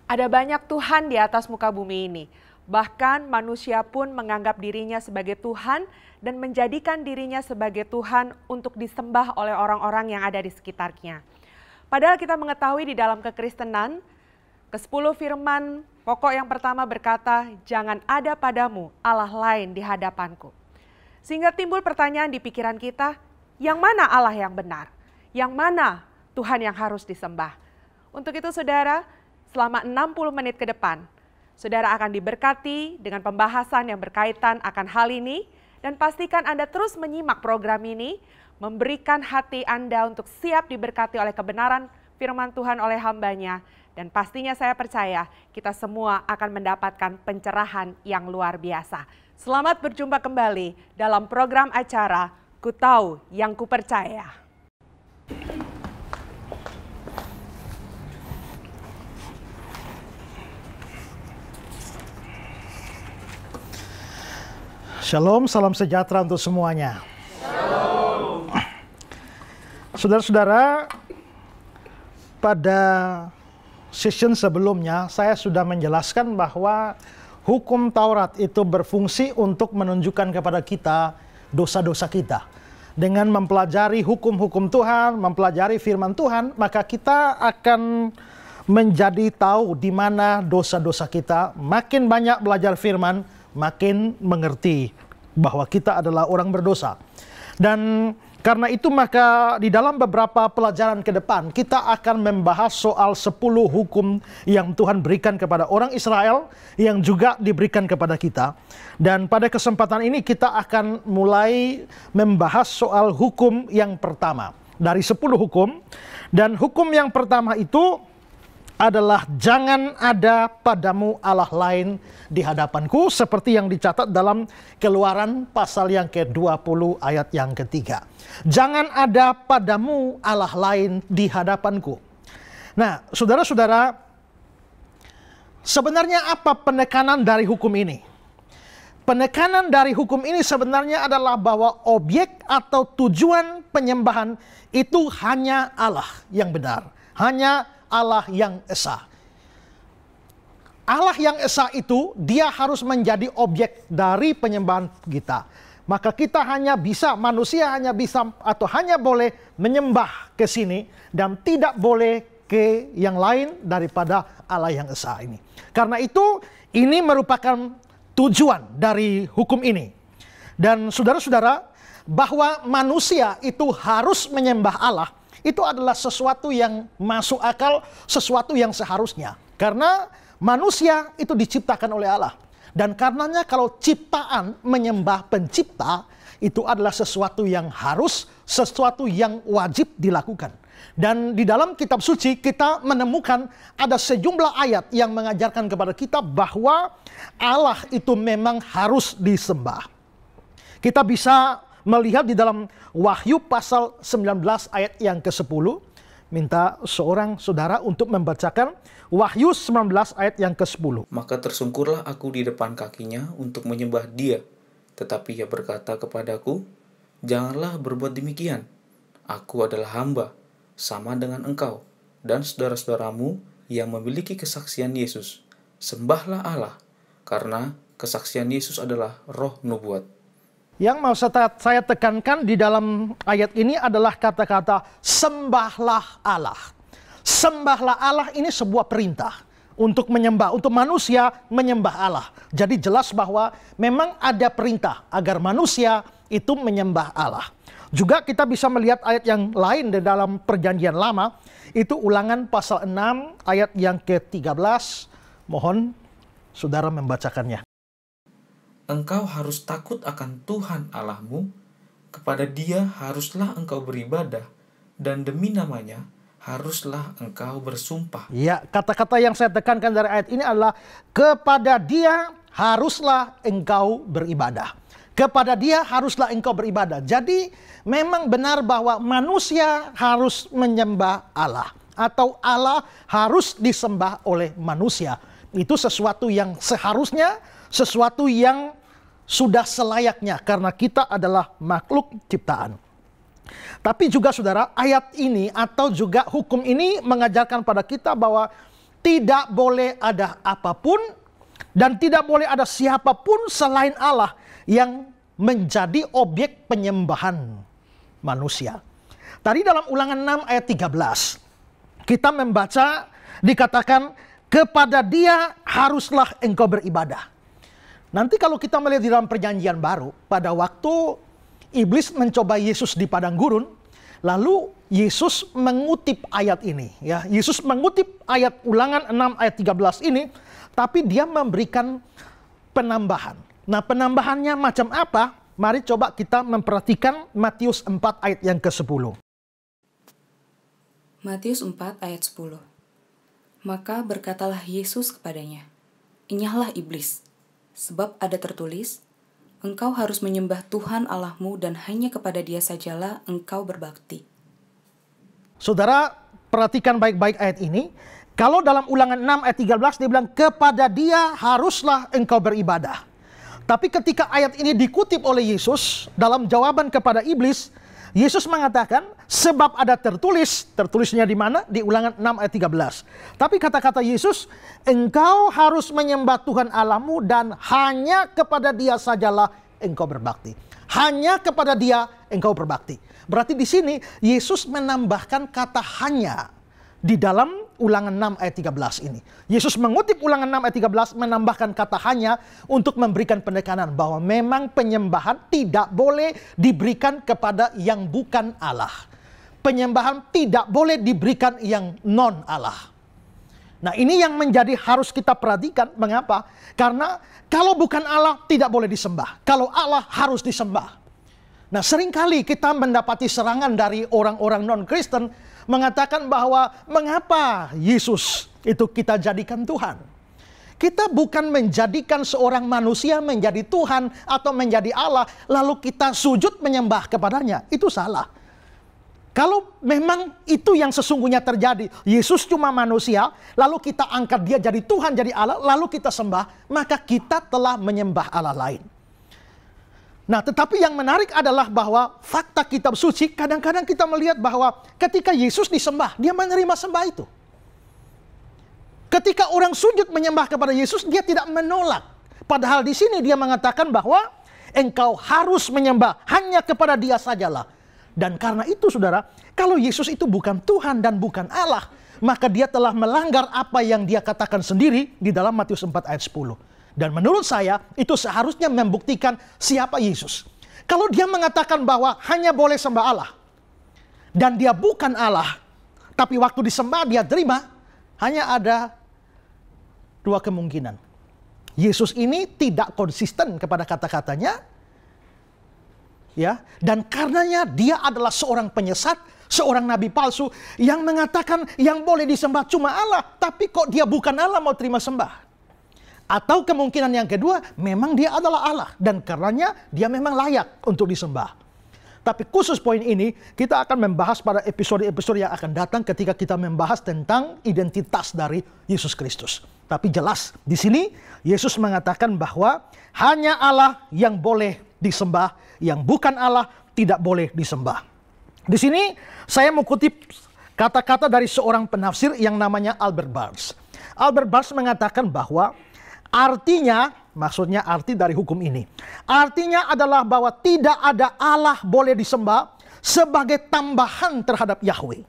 Ada banyak Tuhan di atas muka bumi ini. Bahkan manusia pun menganggap dirinya sebagai Tuhan dan menjadikan dirinya sebagai Tuhan untuk disembah oleh orang-orang yang ada di sekitarnya. Padahal kita mengetahui di dalam kekristenan, ke-10 firman pokok yang pertama berkata, "Jangan ada padamu Allah lain di hadapanku." Sehingga timbul pertanyaan di pikiran kita, yang mana Allah yang benar? Yang mana Tuhan yang harus disembah? Untuk itu saudara, selama 60 menit ke depan, saudara akan diberkati dengan pembahasan yang berkaitan akan hal ini, dan pastikan Anda terus menyimak program ini, memberikan hati Anda untuk siap diberkati oleh kebenaran firman Tuhan oleh hamba-Nya, dan pastinya saya percaya kita semua akan mendapatkan pencerahan yang luar biasa. Selamat berjumpa kembali dalam program acara Ku Tahu Yang Kupercaya. Shalom, salam sejahtera untuk semuanya. Saudara-saudara, pada session sebelumnya saya sudah menjelaskan bahwa hukum Taurat itu berfungsi untuk menunjukkan kepada kita dosa-dosa kita. Dengan mempelajari hukum-hukum Tuhan, mempelajari firman Tuhan, maka kita akan menjadi tahu di mana dosa-dosa kita. Makin banyak belajar firman, makin mengerti bahwa kita adalah orang berdosa. Dan karena itu maka di dalam beberapa pelajaran ke depan kita akan membahas soal 10 hukum yang Tuhan berikan kepada orang Israel yang juga diberikan kepada kita. Dan pada kesempatan ini kita akan mulai membahas soal hukum yang pertama dari 10 hukum. Dan hukum yang pertama itu adalah jangan ada padamu Allah lain di hadapanku, seperti yang dicatat dalam Keluaran pasal yang ke-20 ayat yang ketiga. Jangan ada padamu Allah lain di hadapanku. Nah, saudara-saudara, sebenarnya apa penekanan dari hukum ini? Penekanan dari hukum ini sebenarnya adalah bahwa objek atau tujuan penyembahan itu hanya Allah yang benar, hanya Allah yang esa. Allah yang esa itu dia harus menjadi objek dari penyembahan kita. Maka kita hanya bisa, manusia hanya bisa atau hanya boleh menyembah ke sini dan tidak boleh ke yang lain daripada Allah yang esa ini. Karena itu ini merupakan tujuan dari hukum ini. Dan saudara-saudara, bahwa manusia itu harus menyembah Allah, itu adalah sesuatu yang masuk akal, sesuatu yang seharusnya. Karena manusia itu diciptakan oleh Allah. Dan karenanya kalau ciptaan menyembah pencipta, itu adalah sesuatu yang harus, sesuatu yang wajib dilakukan. Dan di dalam kitab suci kita menemukan ada sejumlah ayat yang mengajarkan kepada kita bahwa Allah itu memang harus disembah. Kita bisa melihat di dalam Wahyu pasal 19 ayat yang ke-10. Minta seorang saudara untuk membacakan Wahyu 19 ayat yang ke-10. Maka tersungkurlah aku di depan kakinya untuk menyembah dia. Tetapi ia berkata kepadaku, janganlah berbuat demikian. Aku adalah hamba, sama dengan engkau, dan saudara-saudaramu yang memiliki kesaksian Yesus. Sembahlah Allah, karena kesaksian Yesus adalah roh nubuat. Yang mau saya tekankan di dalam ayat ini adalah kata-kata sembahlah Allah. Sembahlah Allah ini sebuah perintah untuk menyembah, untuk manusia menyembah Allah. Jadi jelas bahwa memang ada perintah agar manusia itu menyembah Allah. Juga kita bisa melihat ayat yang lain di dalam perjanjian lama, itu Ulangan pasal 6 ayat yang ke-13. Mohon saudara membacakannya. Engkau harus takut akan Tuhan Allahmu, kepada Dia haruslah engkau beribadah, dan demi namanya haruslah engkau bersumpah. Ya, kata-kata yang saya tekankan dari ayat ini adalah kepada Dia haruslah engkau beribadah. Kepada Dia haruslah engkau beribadah. Jadi memang benar bahwa manusia harus menyembah Allah, atau Allah harus disembah oleh manusia. Itu sesuatu yang seharusnya, sesuatu yang sudah selayaknya karena kita adalah makhluk ciptaan. Tapi juga saudara, ayat ini atau juga hukum ini mengajarkan pada kita bahwa tidak boleh ada apapun dan tidak boleh ada siapapun selain Allah yang menjadi objek penyembahan manusia. Tadi dalam Ulangan 6 ayat 13, kita membaca dikatakan, kepada dia haruslah engkau beribadah. Nanti kalau kita melihat di dalam perjanjian baru, pada waktu iblis mencoba Yesus di padang gurun, lalu Yesus mengutip ayat ini. Ya, Yesus mengutip ayat Ulangan 6 ayat 13 ini, tapi dia memberikan penambahan. Nah, penambahannya macam apa? Mari coba kita memperhatikan Matius 4 ayat yang ke-10. Matius 4 ayat 10. Maka berkatalah Yesus kepadanya, "Enyahlah iblis, sebab ada tertulis, engkau harus menyembah Tuhan Allahmu dan hanya kepada dia sajalah engkau berbakti." Saudara, perhatikan baik-baik ayat ini. Kalau dalam Ulangan 6 ayat 13 dia bilang, kepada dia haruslah engkau beribadah. Tapi ketika ayat ini dikutip oleh Yesus dalam jawaban kepada iblis, Yesus mengatakan, sebab ada tertulisnya di mana? Di Ulangan 6 ayat 13. Tapi kata-kata Yesus, engkau harus menyembah Tuhan Allahmu dan hanya kepada dia sajalah engkau berbakti. Hanya kepada dia engkau berbakti. Berarti di sini Yesus menambahkan kata hanya di dalam Ulangan 6 ayat 13 ini. Yesus mengutip Ulangan 6 ayat 13 menambahkan kata hanya untuk memberikan penekanan bahwa memang penyembahan tidak boleh diberikan kepada yang bukan Allah. Penyembahan tidak boleh diberikan yang non Allah. Nah, ini yang menjadi harus kita perhatikan. Mengapa? Karena kalau bukan Allah tidak boleh disembah. Kalau Allah harus disembah. Nah, seringkali kita mendapati serangan dari orang-orang non-Kristen mengatakan bahwa mengapa Yesus itu kita jadikan Tuhan. Kita bukan menjadikan seorang manusia menjadi Tuhan atau menjadi Allah lalu kita sujud menyembah kepadanya. Itu salah. Kalau memang itu yang sesungguhnya terjadi, Yesus cuma manusia, lalu kita angkat dia jadi Tuhan, jadi Allah, lalu kita sembah, maka kita telah menyembah Allah lain. Nah, tetapi yang menarik adalah bahwa fakta kitab suci, kadang-kadang kita melihat bahwa ketika Yesus disembah, dia menerima sembah itu. Ketika orang sujud menyembah kepada Yesus, dia tidak menolak. Padahal di sini dia mengatakan bahwa engkau harus menyembah hanya kepada dia sajalah. Dan karena itu saudara, kalau Yesus itu bukan Tuhan dan bukan Allah, maka dia telah melanggar apa yang dia katakan sendiri di dalam Matius 4 ayat 10. Dan menurut saya itu seharusnya membuktikan siapa Yesus. Kalau dia mengatakan bahwa hanya boleh sembah Allah dan dia bukan Allah, tapi waktu disembah dia terima, hanya ada dua kemungkinan. Yesus ini tidak konsisten kepada kata-katanya, ya, dan karenanya dia adalah seorang penyesat, seorang nabi palsu yang mengatakan yang boleh disembah cuma Allah, tapi kok dia bukan Allah mau terima sembah. Atau kemungkinan yang kedua, memang dia adalah Allah dan karenanya dia memang layak untuk disembah. Tapi khusus poin ini kita akan membahas pada episode-episode yang akan datang ketika kita membahas tentang identitas dari Yesus Kristus. Tapi jelas di sini Yesus mengatakan bahwa hanya Allah yang boleh disembah, yang bukan Allah tidak boleh disembah. Di sini saya mau kutip kata-kata dari seorang penafsir yang namanya Albert Barnes. Albert Barnes mengatakan bahwa artinya, maksudnya arti dari hukum ini, artinya adalah bahwa tidak ada Allah boleh disembah sebagai tambahan terhadap Yahweh.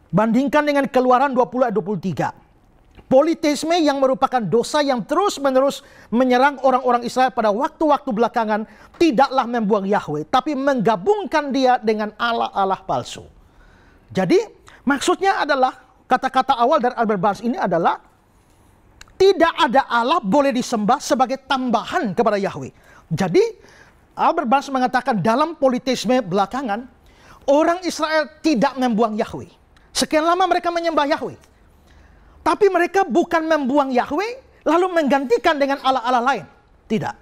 Bandingkan dengan Keluaran 20 ayat 23. Politeisme yang merupakan dosa yang terus-menerus menyerang orang-orang Israel pada waktu-waktu belakangan tidaklah membuang Yahweh, tapi menggabungkan dia dengan Allah-Allah palsu. Jadi maksudnya adalah, kata-kata awal dari Albert Barnes ini adalah tidak ada Allah boleh disembah sebagai tambahan kepada Yahweh. Jadi Albert Barnes mengatakan dalam politeisme belakangan, orang Israel tidak membuang Yahweh. Sekian lama mereka menyembah Yahweh. Tapi mereka bukan membuang Yahweh lalu menggantikan dengan Allah-Allah lain. Tidak.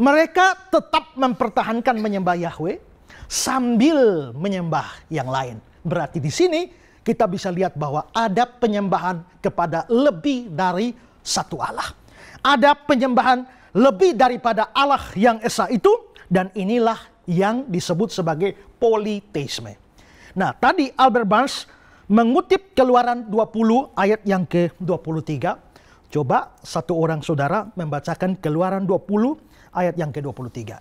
Mereka tetap mempertahankan menyembah Yahweh sambil menyembah yang lain. Berarti di sini kita bisa lihat bahwa ada penyembahan kepada lebih dari satu Allah. Ada penyembahan lebih daripada Allah yang esa itu, dan inilah yang disebut sebagai politeisme. Nah, tadi Albert Barnes mengutip Keluaran 20 ayat yang ke-23. Coba satu orang saudara membacakan Keluaran 20 ayat yang ke-23.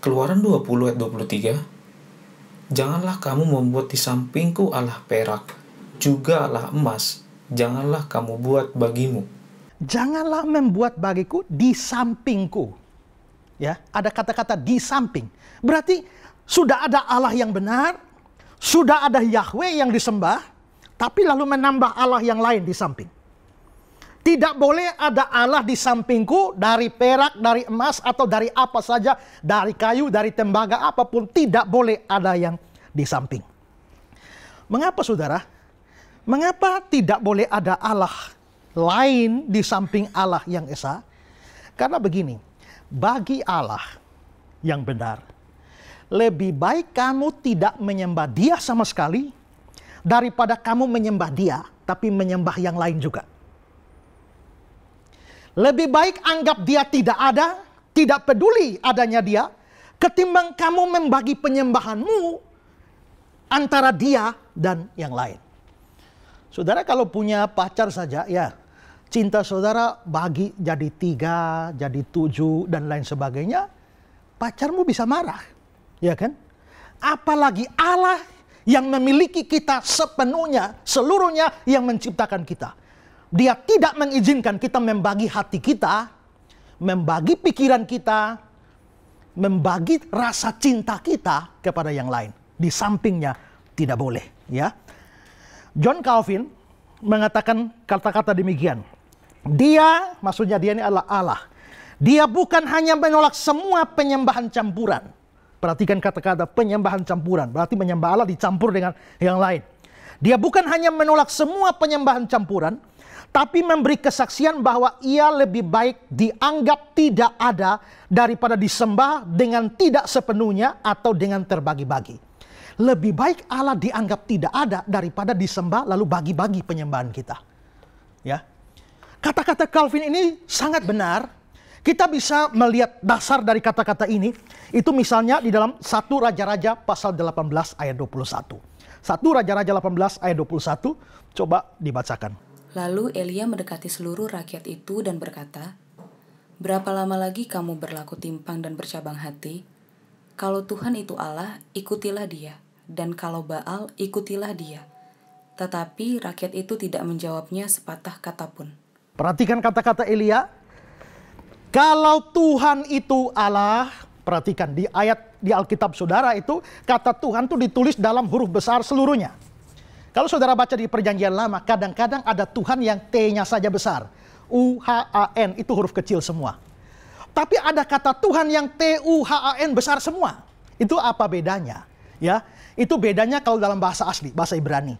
Keluaran 20 ayat 23. Janganlah kamu membuat di sampingku Allah perak, juga Allah emas, janganlah kamu buat bagimu. Janganlah membuat bagiku di sampingku. Ya, ada kata-kata di samping. Berarti sudah ada Allah yang benar, sudah ada Yahweh yang disembah, tapi lalu menambah Allah yang lain di samping. Tidak boleh ada Allah di sampingku dari perak, dari emas, atau dari apa saja, dari kayu, dari tembaga, apapun. Tidak boleh ada yang di samping. Mengapa saudara? Mengapa tidak boleh ada Allah lain di samping Allah yang esa? Karena begini, bagi Allah yang benar, lebih baik kamu tidak menyembah Dia sama sekali, daripada kamu menyembah Dia, tapi menyembah yang lain juga. Lebih baik anggap Dia tidak ada, tidak peduli adanya Dia, ketimbang kamu membagi penyembahanmu antara Dia dan yang lain. Saudara kalau punya pacar saja, ya cinta saudara bagi jadi 3, jadi 7, dan lain sebagainya, pacarmu bisa marah, ya kan? Apalagi Allah yang memiliki kita sepenuhnya, seluruhnya, yang menciptakan kita. Dia tidak mengizinkan kita membagi hati kita, membagi pikiran kita, membagi rasa cinta kita kepada yang lain. Di sampingnya tidak boleh, ya. John Calvin mengatakan kata-kata demikian. Dia, maksudnya dia ini adalah Allah. Dia bukan hanya menolak semua penyembahan campuran. Perhatikan kata-kata penyembahan campuran. Berarti menyembah Allah dicampur dengan yang lain. Dia bukan hanya menolak semua penyembahan campuran, tapi memberi kesaksian bahwa ia lebih baik dianggap tidak ada daripada disembah dengan tidak sepenuhnya atau dengan terbagi-bagi. Lebih baik Allah dianggap tidak ada daripada disembah lalu bagi-bagi penyembahan kita. Ya. Kata-kata Calvin ini sangat benar. Kita bisa melihat dasar dari kata-kata ini. Itu misalnya di dalam 1 Raja-Raja pasal 18 ayat 21. 1 Raja-Raja 18 ayat 21. Coba dibacakan. Lalu Elia mendekati seluruh rakyat itu dan berkata, "Berapa lama lagi kamu berlaku timpang dan bercabang hati? Kalau Tuhan itu Allah, ikutilah Dia, dan kalau Baal, ikutilah Dia." Tetapi rakyat itu tidak menjawabnya sepatah kata pun. Perhatikan kata-kata Elia. Kalau Tuhan itu Allah, perhatikan di ayat di Alkitab saudara itu, kata Tuhan itu ditulis dalam huruf besar seluruhnya. Kalau saudara baca di Perjanjian Lama, kadang-kadang ada Tuhan yang T-nya saja besar. U-H-A-N, itu huruf kecil semua. Tapi ada kata Tuhan yang T-U-H-A-N besar semua. Itu apa bedanya? Ya, itu bedanya kalau dalam bahasa asli, bahasa Ibrani.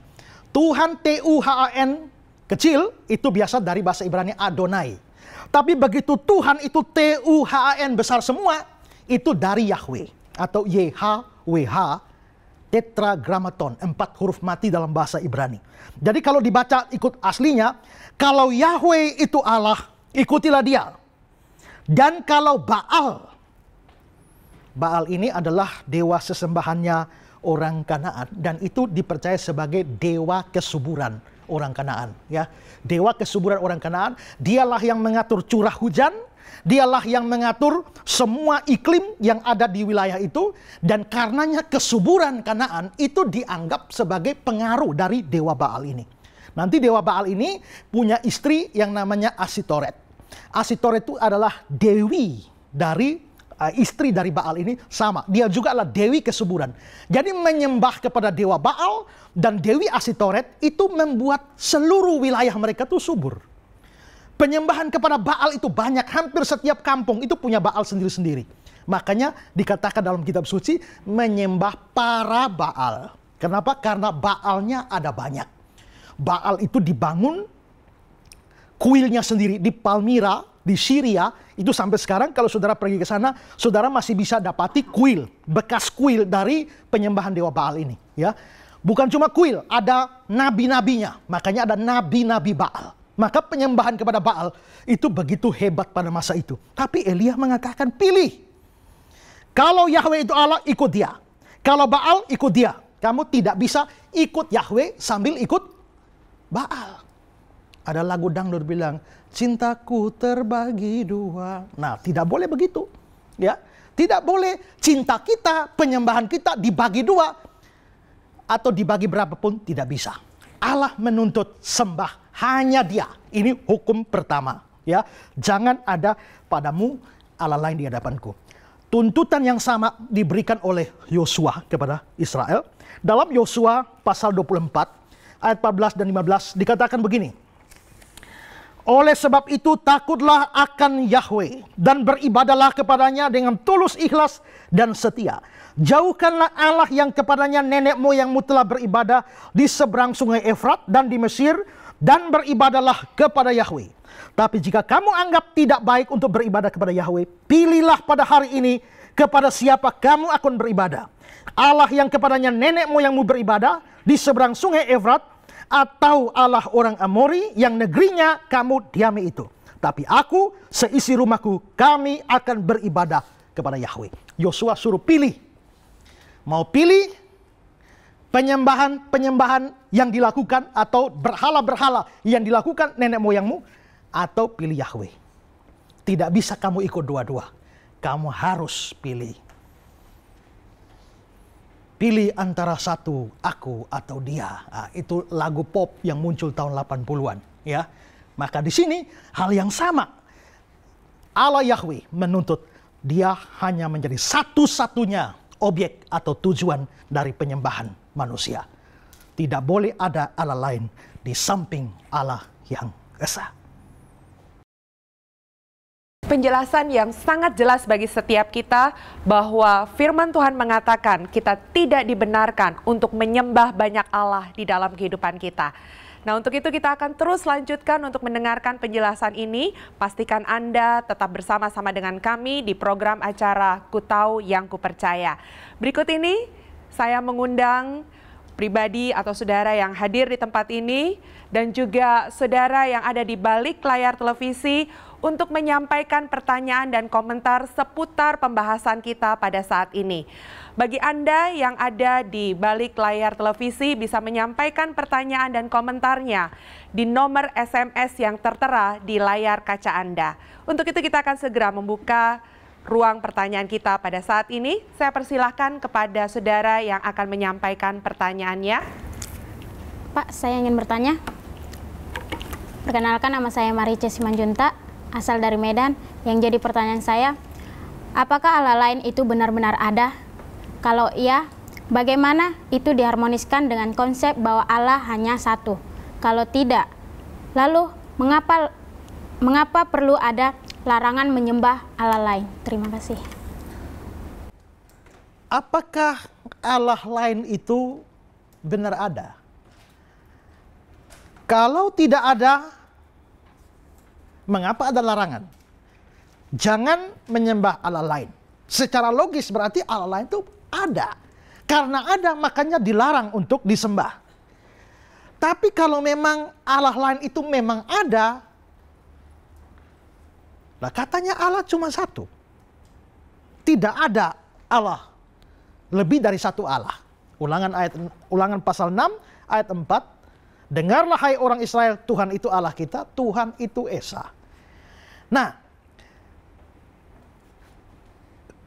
Tuhan T-U-H-A-N kecil, itu biasa dari bahasa Ibrani Adonai. Tapi begitu Tuhan itu T-U-H-A-N besar semua, itu dari Yahweh atau YHWH. Tetragrammaton, 4 huruf mati dalam bahasa Ibrani. Jadi kalau dibaca ikut aslinya, kalau Yahweh itu Allah, ikutilah Dia. Dan kalau Baal, Baal ini adalah dewa sesembahannya orang Kanaan, dan itu dipercaya sebagai dewa kesuburan orang Kanaan, ya. Dewa kesuburan orang Kanaan, dialah yang mengatur curah hujan, dialah yang mengatur semua iklim yang ada di wilayah itu, dan karenanya kesuburan Kanaan itu dianggap sebagai pengaruh dari dewa Baal ini. Nanti dewa Baal ini punya istri yang namanya Asitoret. Asitoret itu adalah dewi dari istri dari Baal ini, sama. Dia juga adalah dewi kesuburan. Jadi menyembah kepada dewa Baal dan dewi Asitoret itu membuat seluruh wilayah mereka itu subur. Penyembahan kepada Baal itu banyak, hampir setiap kampung itu punya Baal sendiri-sendiri. Makanya dikatakan dalam kitab suci, menyembah para Baal. Kenapa? Karena Baalnya ada banyak. Baal itu dibangun, kuilnya sendiri di Palmyra, di Syria, itu sampai sekarang kalau saudara pergi ke sana, saudara masih bisa dapati kuil, bekas kuil dari penyembahan dewa Baal ini. Ya, bukan cuma kuil, ada nabi-nabinya, makanya ada nabi-nabi Baal. Maka penyembahan kepada Baal itu begitu hebat pada masa itu. Tapi Elia mengatakan pilih. Kalau Yahweh itu Allah, ikut Dia. Kalau Baal, ikut Dia. Kamu tidak bisa ikut Yahweh sambil ikut Baal. Ada lagu dangdut bilang, cintaku terbagi dua. Nah, tidak boleh begitu. Ya, tidak boleh cinta kita, penyembahan kita dibagi dua. Atau dibagi berapapun, tidak bisa. Allah menuntut sembah hanya Dia. Ini hukum pertama. Ya, jangan ada padamu Allah lain di hadapanku. Tuntutan yang sama diberikan oleh Yosua kepada Israel. Dalam Yosua pasal 24 ayat 14 dan 15 dikatakan begini. Oleh sebab itu takutlah akan Yahweh dan beribadalah kepadanya dengan tulus ikhlas dan setia. Jauhkanlah Allah yang kepadanya nenek moyangmu telah beribadah di seberang sungai Efrat dan di Mesir, dan beribadalah kepada Yahweh. Tapi jika kamu anggap tidak baik untuk beribadah kepada Yahweh, pilihlah pada hari ini kepada siapa kamu akan beribadah. Allah yang kepadanya nenek moyangmu beribadah di seberang sungai Efrat, atau Allah orang Amori yang negerinya kamu diami itu. Tapi aku, seisi rumahku, kami akan beribadah kepada Yahweh. Yosua suruh pilih. Mau pilih penyembahan yang dilakukan atau berhala-berhala yang dilakukan nenek moyangmu, atau pilih Yahweh. Tidak bisa kamu ikut dua-dua. Kamu harus pilih. Pilih antara satu, aku atau dia. Nah, itu lagu pop yang muncul tahun 80-an. Ya. Maka di sini hal yang sama. Allah Yahweh menuntut Dia hanya menjadi satu-satunya objek atau tujuan dari penyembahan manusia. Tidak boleh ada Allah lain di samping Allah yang esa. Penjelasan yang sangat jelas bagi setiap kita bahwa firman Tuhan mengatakan kita tidak dibenarkan untuk menyembah banyak Allah di dalam kehidupan kita. Nah, untuk itu kita akan terus lanjutkan untuk mendengarkan penjelasan ini. Pastikan Anda tetap bersama-sama dengan kami di program acara Ku Tahu Yang Ku Percaya. Berikut ini saya mengundang pribadi atau saudara yang hadir di tempat ini dan juga saudara yang ada di balik layar televisi untuk menyampaikan pertanyaan dan komentar seputar pembahasan kita pada saat ini. Bagi Anda yang ada di balik layar televisi bisa menyampaikan pertanyaan dan komentarnya di nomor SMS yang tertera di layar kaca Anda. Untuk itu kita akan segera membuka ruang pertanyaan kita pada saat ini. Saya persilahkan kepada saudara yang akan menyampaikan pertanyaannya. Pak, saya ingin bertanya. Perkenalkan, nama saya Marice Simanjunta, asal dari Medan. Yang jadi pertanyaan saya, apakah Allah lain itu benar-benar ada? Kalau iya, bagaimana itu diharmoniskan dengan konsep bahwa Allah hanya satu? Kalau tidak, lalu mengapa perlu ada larangan menyembah Allah lain? Terima kasih. Apakah Allah lain itu benar ada? Kalau tidak ada, mengapa ada larangan? Jangan menyembah Allah lain. Secara logis berarti Allah lain itu ada. Karena ada, makanya dilarang untuk disembah. Tapi kalau memang Allah lain itu memang ada, nah katanya Allah cuma satu. Tidak ada Allah lebih dari satu Allah. Ulangan pasal 6 ayat 4. Dengarlah hai orang Israel, Tuhan itu Allah kita, Tuhan itu Esa. Nah,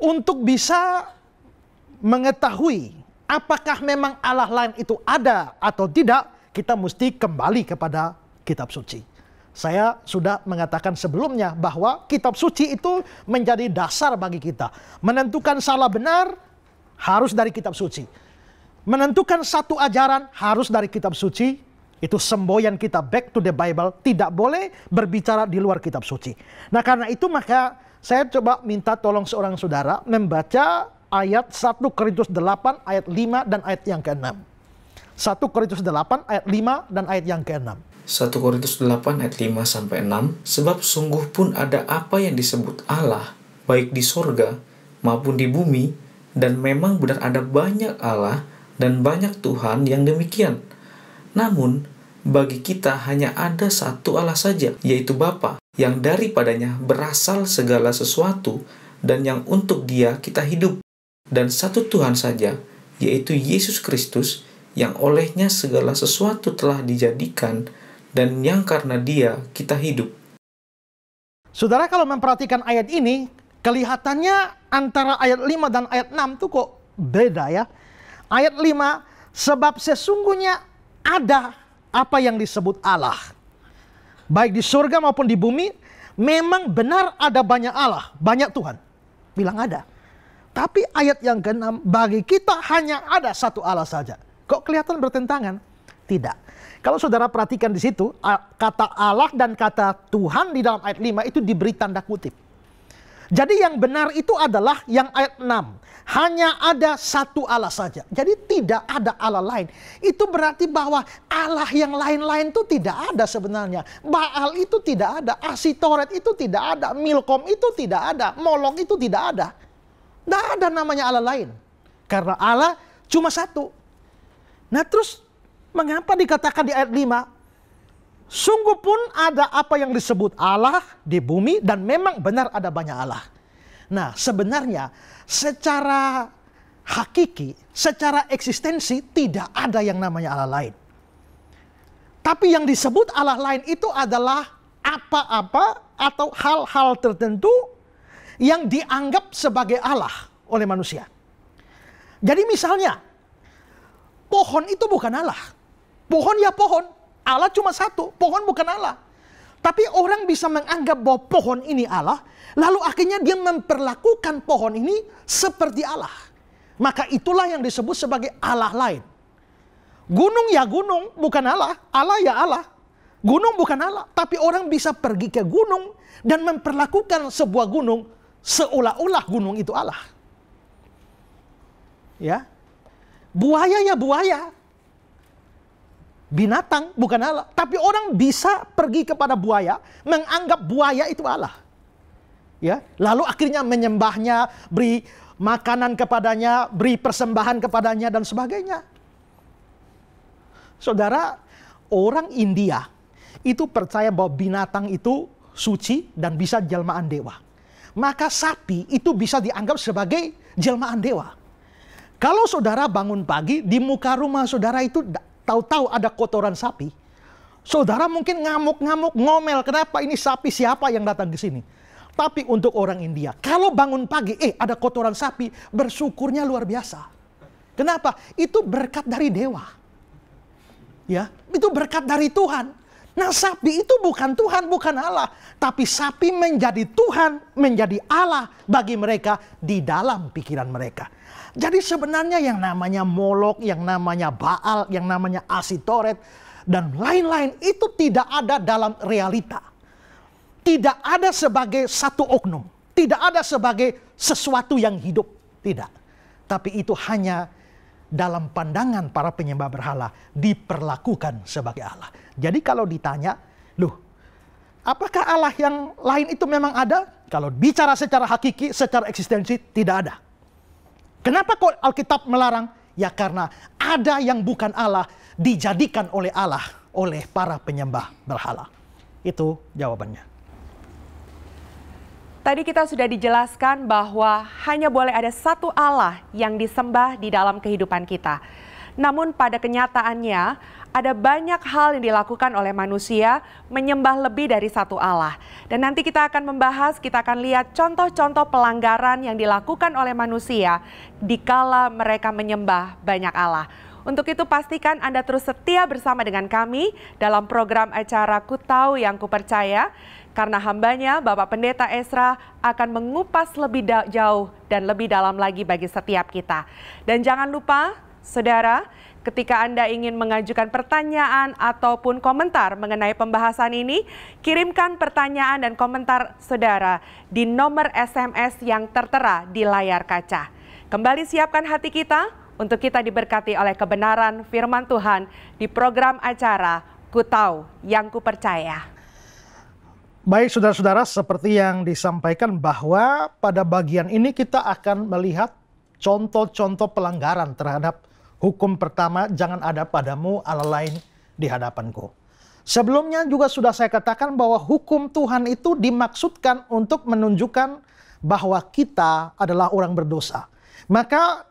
untuk bisa mengetahui apakah memang Allah lain itu ada atau tidak, kita mesti kembali kepada kitab suci. Saya sudah mengatakan sebelumnya bahwa kitab suci itu menjadi dasar bagi kita. Menentukan salah benar harus dari kitab suci. Menentukan satu ajaran harus dari kitab suci. Itu semboyan kita back to the Bible. Tidak boleh berbicara di luar kitab suci. Nah, karena itu maka saya coba minta tolong seorang saudara membaca ayat 1 Korintus 8 ayat 5 dan ayat yang ke-6. 1 Korintus 8 ayat 5 dan ayat yang ke-6. 1 Korintus 8 ayat 5 sampai 6. Sebab sungguh pun ada apa yang disebut Allah, baik di sorga maupun di bumi, dan memang benar ada banyak Allah dan banyak Tuhan yang demikian. Namun, bagi kita hanya ada satu Allah saja, yaitu Bapa, yang daripadanya berasal segala sesuatu, dan yang untuk Dia kita hidup. Dan satu Tuhan saja, yaitu Yesus Kristus, yang olehnya segala sesuatu telah dijadikan, dan yang karena Dia kita hidup. Saudara, kalau memperhatikan ayat ini, kelihatannya antara ayat 5 dan ayat 6 tuh kok beda ya. Ayat 5, sebab sesungguhnya ada apa yang disebut Allah. Baik di surga maupun di bumi, memang benar ada banyak Allah, banyak Tuhan. Bilang ada. Tapi ayat yang ke-6, bagi kita hanya ada satu Allah saja. Kok kelihatan bertentangan? Tidak. Kalau saudara perhatikan di situ, kata Allah dan kata Tuhan di dalam ayat 5 itu diberi tanda kutip. Jadi yang benar itu adalah yang ayat 6. Hanya ada satu Allah saja. Jadi tidak ada Allah lain. Itu berarti bahwa Allah yang lain-lain itu tidak ada sebenarnya. Baal itu tidak ada. Asitoret itu tidak ada. Milkom itu tidak ada. Molok itu tidak ada. Tidak ada namanya Allah lain. Karena Allah cuma satu. Nah terus mengapa dikatakan di ayat 5? Sungguh pun ada apa yang disebut Allah di bumi dan memang benar ada banyak Allah. Nah sebenarnya secara hakiki, secara eksistensi tidak ada yang namanya Allah lain. Tapi yang disebut Allah lain itu adalah apa-apa atau hal-hal tertentu yang dianggap sebagai Allah oleh manusia. Jadi misalnya, pohon itu bukan Allah. Pohon ya pohon. Allah cuma satu. Pohon bukan Allah. Tapi orang bisa menganggap bahwa pohon ini Allah. Lalu akhirnya dia memperlakukan pohon ini seperti Allah. Maka itulah yang disebut sebagai Allah lain. Gunung ya gunung, bukan Allah. Allah ya Allah. Gunung bukan Allah. Tapi orang bisa pergi ke gunung dan memperlakukan sebuah gunung seolah-olah gunung itu Allah. Ya. Buaya ya buaya. Binatang bukan Allah. Tapi orang bisa pergi kepada buaya, menganggap buaya itu Allah. Ya, lalu akhirnya menyembahnya, beri makanan kepadanya, beri persembahan kepadanya dan sebagainya. Saudara, orang India itu percaya bahwa binatang itu suci dan bisa jelmaan dewa. Maka sapi itu bisa dianggap sebagai jelmaan dewa. Kalau saudara bangun pagi, di muka rumah saudara itu tahu-tahu ada kotoran sapi, saudara mungkin ngamuk-ngamuk, ngomel, kenapa ini sapi siapa yang datang ke sini? Tapi untuk orang India, kalau bangun pagi, ada kotoran sapi, bersyukurnya luar biasa. Kenapa? Itu berkat dari dewa. Ya, itu berkat dari Tuhan. Nah, sapi itu bukan Tuhan, bukan Allah. Tapi sapi menjadi Tuhan, menjadi Allah bagi mereka di dalam pikiran mereka. Jadi sebenarnya yang namanya Molok, yang namanya Baal, yang namanya Asitoret, dan lain-lain itu tidak ada dalam realita. Tidak ada sebagai satu oknum. Tidak ada sebagai sesuatu yang hidup. Tidak. Tapi itu hanya dalam pandangan para penyembah berhala diperlakukan sebagai Allah. Jadi kalau ditanya, loh, apakah Allah yang lain itu memang ada? Kalau bicara secara hakiki, secara eksistensi, tidak ada. Kenapa kok Alkitab melarang? Ya karena ada yang bukan Allah dijadikan oleh Allah oleh para penyembah berhala. Itu jawabannya. Tadi kita sudah dijelaskan bahwa hanya boleh ada satu Allah yang disembah di dalam kehidupan kita. Namun pada kenyataannya ada banyak hal yang dilakukan oleh manusia menyembah lebih dari satu Allah. Dan nanti kita akan membahas, kita akan lihat contoh-contoh pelanggaran yang dilakukan oleh manusia dikala mereka menyembah banyak Allah. Untuk itu pastikan Anda terus setia bersama dengan kami dalam program acara Ku Tahu Yang Ku Percaya. Karena hambanya Bapak Pendeta Ezra akan mengupas lebih jauh dan lebih dalam lagi bagi setiap kita. Dan jangan lupa, saudara, ketika Anda ingin mengajukan pertanyaan ataupun komentar mengenai pembahasan ini, kirimkan pertanyaan dan komentar saudara di nomor SMS yang tertera di layar kaca. Kembali siapkan hati kita untuk kita diberkati oleh kebenaran firman Tuhan di program acara Ku Tahu Yang Ku Percaya. Baik saudara-saudara, seperti yang disampaikan bahwa pada bagian ini kita akan melihat contoh-contoh pelanggaran terhadap hukum pertama, jangan ada padamu Allah lain di hadapanku. Sebelumnya juga sudah saya katakan bahwa hukum Tuhan itu dimaksudkan untuk menunjukkan bahwa kita adalah orang berdosa. Maka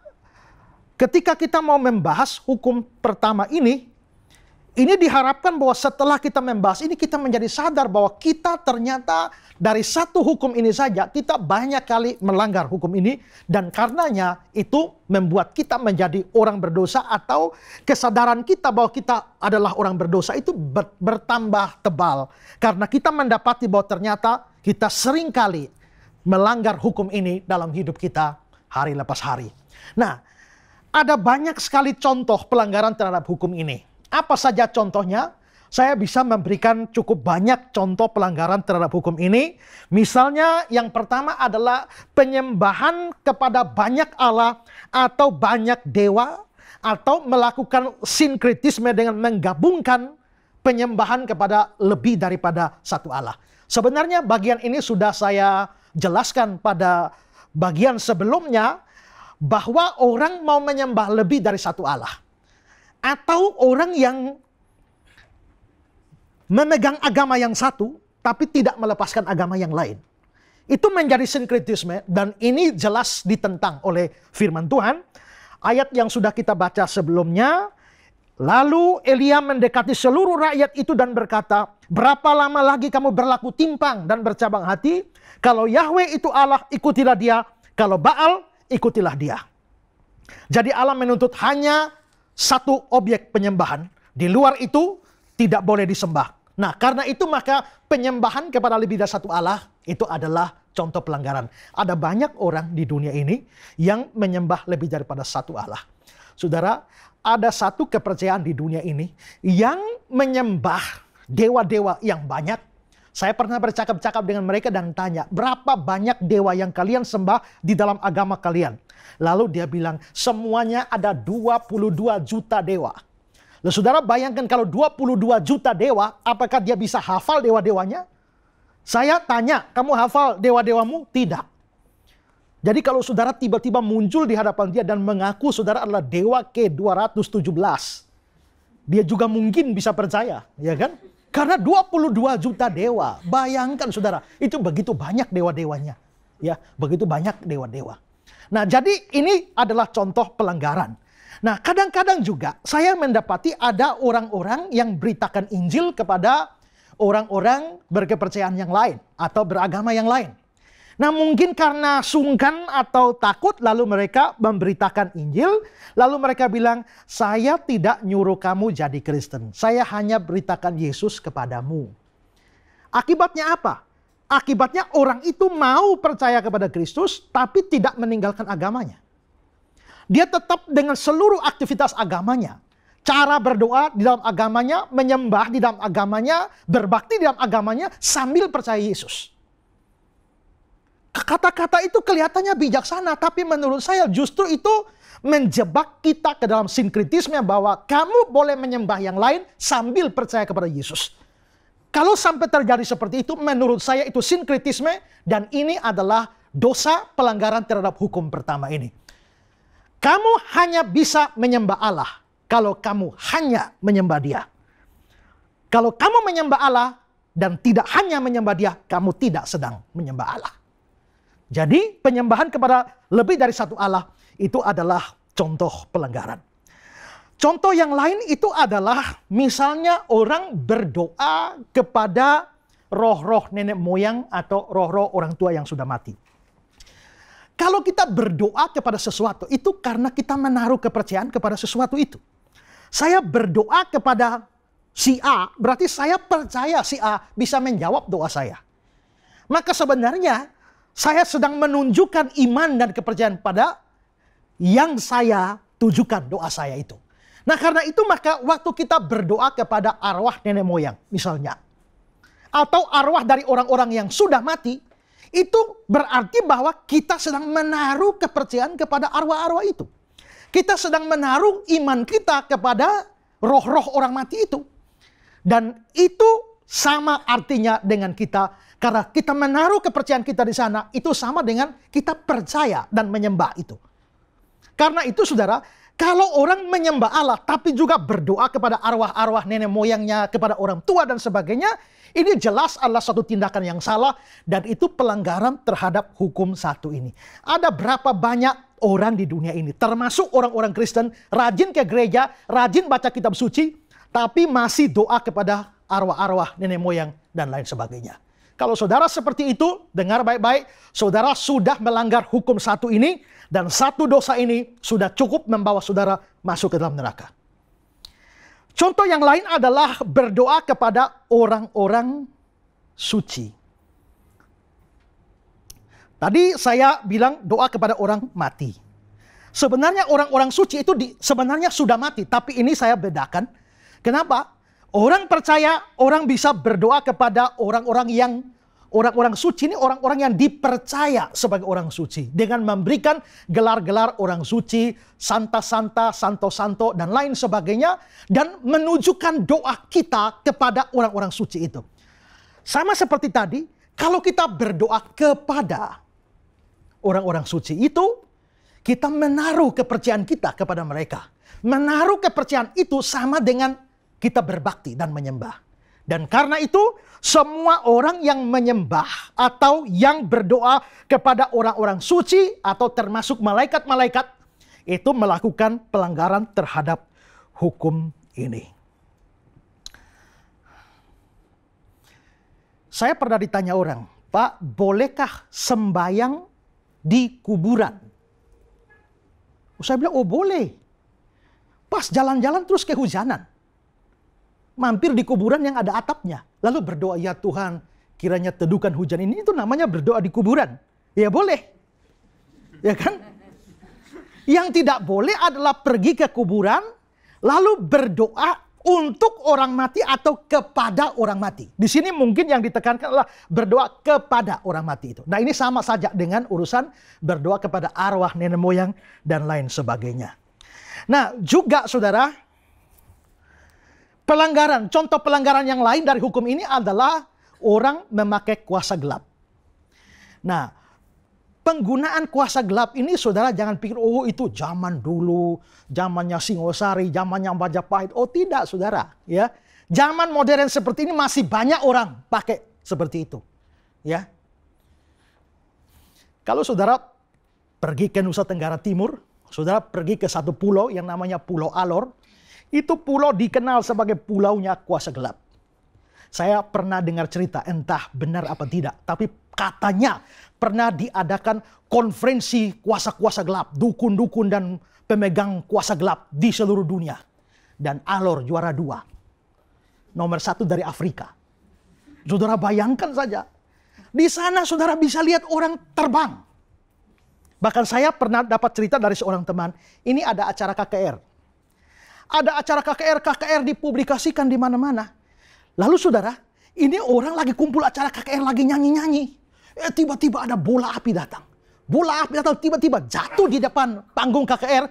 ketika kita mau membahas hukum pertama ini diharapkan bahwa setelah kita membahas ini, kita menjadi sadar bahwa kita ternyata dari satu hukum ini saja, kita banyak kali melanggar hukum ini. Dan karenanya itu membuat kita menjadi orang berdosa, atau kesadaran kita bahwa kita adalah orang berdosa itu bertambah tebal. Karena kita mendapati bahwa ternyata kita sering kali melanggar hukum ini dalam hidup kita hari lepas hari. Nah, ada banyak sekali contoh pelanggaran terhadap hukum ini. Apa saja contohnya? Saya bisa memberikan cukup banyak contoh pelanggaran terhadap hukum ini. Misalnya yang pertama adalah penyembahan kepada banyak Allah atau banyak dewa, atau melakukan sinkretisme dengan menggabungkan penyembahan kepada lebih daripada satu Allah. Sebenarnya bagian ini sudah saya jelaskan pada bagian sebelumnya, bahwa orang mau menyembah lebih dari satu Allah, atau orang yang memegang agama yang satu, tapi tidak melepaskan agama yang lain. Itu menjadi sinkretisme, dan ini jelas ditentang oleh firman Tuhan. Ayat yang sudah kita baca sebelumnya, lalu Elia mendekati seluruh rakyat itu dan berkata, berapa lama lagi kamu berlaku timpang dan bercabang hati? Kalau Yahweh itu Allah, ikutilah dia. Kalau Baal, ikutilah dia. Jadi Allah menuntut hanya satu objek penyembahan. Di luar itu tidak boleh disembah. Nah, karena itu maka penyembahan kepada lebih dari satu Allah itu adalah contoh pelanggaran. Ada banyak orang di dunia ini yang menyembah lebih daripada satu Allah. Saudara, ada satu kepercayaan di dunia ini yang menyembah dewa-dewa yang banyak. Saya pernah bercakap-cakap dengan mereka dan tanya, berapa banyak dewa yang kalian sembah di dalam agama kalian? Lalu dia bilang, semuanya ada 22 juta dewa. Lalu saudara bayangkan kalau 22 juta dewa, apakah dia bisa hafal dewa-dewanya? Saya tanya, kamu hafal dewa-dewamu? Tidak. Jadi kalau saudara tiba-tiba muncul di hadapan dia dan mengaku saudara adalah dewa ke-217, dia juga mungkin bisa percaya, ya kan? Karena 22 juta dewa. Bayangkan saudara, itu begitu banyak dewa-dewanya. Ya, begitu banyak dewa-dewa. Nah, jadi ini adalah contoh pelanggaran. Nah, kadang-kadang juga saya mendapati ada orang-orang yang beritakan Injil kepada orang-orang berkepercayaan yang lain atau beragama yang lain. Nah, mungkin karena sungkan atau takut, lalu mereka memberitakan Injil, lalu mereka bilang, saya tidak nyuruh kamu jadi Kristen, saya hanya beritakan Yesus kepadamu. Akibatnya apa? Akibatnya orang itu mau percaya kepada Kristus, tapi tidak meninggalkan agamanya. Dia tetap dengan seluruh aktivitas agamanya. Cara berdoa di dalam agamanya, menyembah di dalam agamanya, berbakti di dalam agamanya, sambil percaya Yesus. Kata-kata itu kelihatannya bijaksana, tapi menurut saya justru itu menjebak kita ke dalam sinkretisme bahwa kamu boleh menyembah yang lain sambil percaya kepada Yesus. Kalau sampai terjadi seperti itu, menurut saya itu sinkretisme, dan ini adalah dosa pelanggaran terhadap hukum pertama ini. Kamu hanya bisa menyembah Allah kalau kamu hanya menyembah Dia. Kalau kamu menyembah Allah dan tidak hanya menyembah Dia, kamu tidak sedang menyembah Allah. Jadi penyembahan kepada lebih dari satu Allah itu adalah contoh pelanggaran. Contoh yang lain itu adalah misalnya orang berdoa kepada roh-roh nenek moyang atau roh-roh orang tua yang sudah mati. Kalau kita berdoa kepada sesuatu itu karena kita menaruh kepercayaan kepada sesuatu itu. Saya berdoa kepada si A, berarti saya percaya si A bisa menjawab doa saya. Maka sebenarnya saya sedang menunjukkan iman dan kepercayaan pada yang saya tujukan doa saya itu. Nah, karena itu maka waktu kita berdoa kepada arwah nenek moyang misalnya, atau arwah dari orang-orang yang sudah mati, itu berarti bahwa kita sedang menaruh kepercayaan kepada arwah-arwah itu. Kita sedang menaruh iman kita kepada roh-roh orang mati itu. Dan itu sama artinya dengan kita, karena kita menaruh kepercayaan kita di sana, itu sama dengan kita percaya dan menyembah itu. Karena itu saudara, kalau orang menyembah Allah tapi juga berdoa kepada arwah-arwah nenek moyangnya, kepada orang tua dan sebagainya, ini jelas adalah satu tindakan yang salah dan itu pelanggaran terhadap hukum satu ini. Ada berapa banyak orang di dunia ini, termasuk orang-orang Kristen, rajin ke gereja, rajin baca kitab suci, tapi masih doa kepada arwah-arwah, nenek moyang, dan lain sebagainya. Kalau saudara seperti itu, dengar baik-baik, saudara sudah melanggar hukum satu ini, dan satu dosa ini sudah cukup membawa saudara masuk ke dalam neraka. Contoh yang lain adalah berdoa kepada orang-orang suci. Tadi saya bilang doa kepada orang mati. Sebenarnya orang-orang suci itu sebenarnya sudah mati, tapi ini saya bedakan. Kenapa? Orang percaya, orang bisa berdoa kepada orang-orang suci ini, orang-orang yang dipercaya sebagai orang suci. Dengan memberikan gelar-gelar orang suci, santa-santa, santo-santo, dan lain sebagainya. Dan menunjukkan doa kita kepada orang-orang suci itu. Sama seperti tadi, kalau kita berdoa kepada orang-orang suci itu, kita menaruh kepercayaan kita kepada mereka. Menaruh kepercayaan itu sama dengan kita berbakti dan menyembah. Dan karena itu, semua orang yang menyembah atau yang berdoa kepada orang-orang suci atau termasuk malaikat-malaikat, itu melakukan pelanggaran terhadap hukum ini. Saya pernah ditanya orang, Pak, bolehkah sembahyang di kuburan? Saya bilang, oh boleh. Pas jalan-jalan terus kehujanan. Mampir di kuburan yang ada atapnya. Lalu berdoa, ya Tuhan, kiranya teduhkan hujan ini. Itu namanya berdoa di kuburan. Ya boleh. Ya kan? Yang tidak boleh adalah pergi ke kuburan, lalu berdoa untuk orang mati atau kepada orang mati. Di sini mungkin yang ditekankan adalah berdoa kepada orang mati itu. Nah ini sama saja dengan urusan berdoa kepada arwah nenek moyang dan lain sebagainya. Nah juga saudara, contoh pelanggaran yang lain dari hukum ini adalah orang memakai kuasa gelap. Nah, penggunaan kuasa gelap ini saudara jangan pikir, oh itu zaman dulu, zamannya Singosari, zamannya Majapahit. Oh tidak saudara, ya. Zaman modern seperti ini masih banyak orang pakai seperti itu, ya. Kalau saudara pergi ke Nusa Tenggara Timur, saudara pergi ke satu pulau yang namanya Pulau Alor. Itu pulau dikenal sebagai pulaunya kuasa gelap. Saya pernah dengar cerita, entah benar apa tidak, tapi katanya pernah diadakan konferensi kuasa-kuasa gelap, dukun-dukun dan pemegang kuasa gelap di seluruh dunia. Dan Alor juara 2. Nomor 1 dari Afrika. Saudara bayangkan saja. Di sana saudara bisa lihat orang terbang. Bahkan saya pernah dapat cerita dari seorang teman, ini ada acara KKR. Ada acara KKR dipublikasikan di mana-mana. Lalu saudara, ini orang lagi kumpul acara KKR, lagi nyanyi-nyanyi. Tiba-tiba ada bola api datang. Bola api datang tiba-tiba jatuh di depan panggung KKR,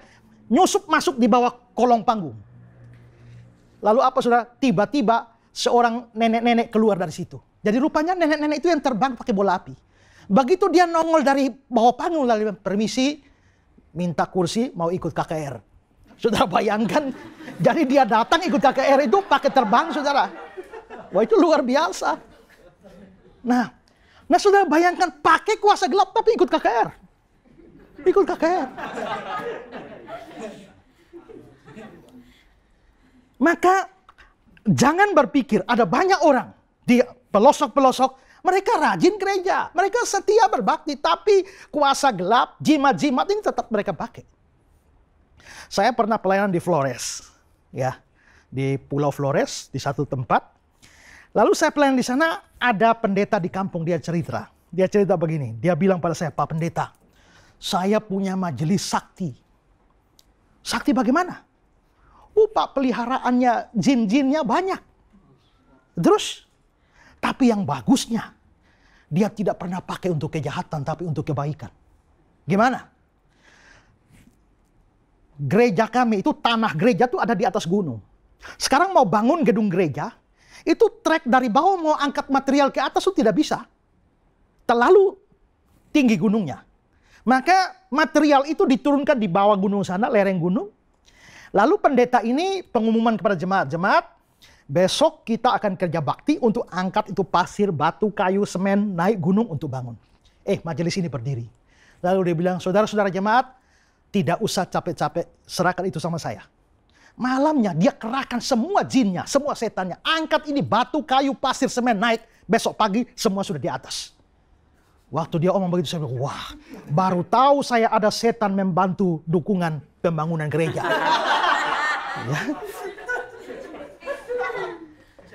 nyusup masuk di bawah kolong panggung. Lalu apa saudara? Tiba-tiba seorang nenek-nenek keluar dari situ. Jadi rupanya nenek-nenek itu yang terbang pakai bola api. Begitu dia nongol dari bawah panggung, lalu permisi, minta kursi, mau ikut KKR. Saudara bayangkan, jadi dia datang ikut KKR itu pakai terbang saudara. Wah itu luar biasa. Nah saudara bayangkan pakai kuasa gelap tapi ikut KKR. Ikut KKR. Maka jangan berpikir ada banyak orang di pelosok-pelosok, mereka rajin gereja, mereka setia berbakti, tapi kuasa gelap, jimat-jimat ini tetap mereka pakai. Saya pernah pelayanan di Flores, ya, di Pulau Flores, di satu tempat. Lalu saya pelayanan di sana, ada pendeta di kampung, dia cerita begini, dia bilang pada saya, Pak Pendeta, saya punya majelis sakti. Sakti bagaimana? Pak, peliharaannya jin-jinnya banyak. Terus, tapi yang bagusnya, dia tidak pernah pakai untuk kejahatan, tapi untuk kebaikan. Gimana? Gereja kami itu, tanah gereja itu ada di atas gunung. Sekarang mau bangun gedung gereja, itu trek dari bawah mau angkat material ke atas itu tidak bisa. Terlalu tinggi gunungnya. Maka material itu diturunkan di bawah gunung sana, lereng gunung. Lalu pendeta ini pengumuman kepada jemaat-jemaat, besok kita akan kerja bakti untuk angkat itu pasir, batu, kayu, semen, naik gunung untuk bangun. Majelis ini berdiri. Lalu dia bilang, saudara-saudara jemaat, tidak usah capek-capek, serahkan itu sama saya. Malamnya dia kerahkan semua jinnya, semua setannya. Angkat ini batu, kayu, pasir, semen, naik. Besok pagi semua sudah di atas. Waktu dia omong begitu, saya bilang, wah, baru tahu saya ada setan membantu dukungan pembangunan gereja. Ya.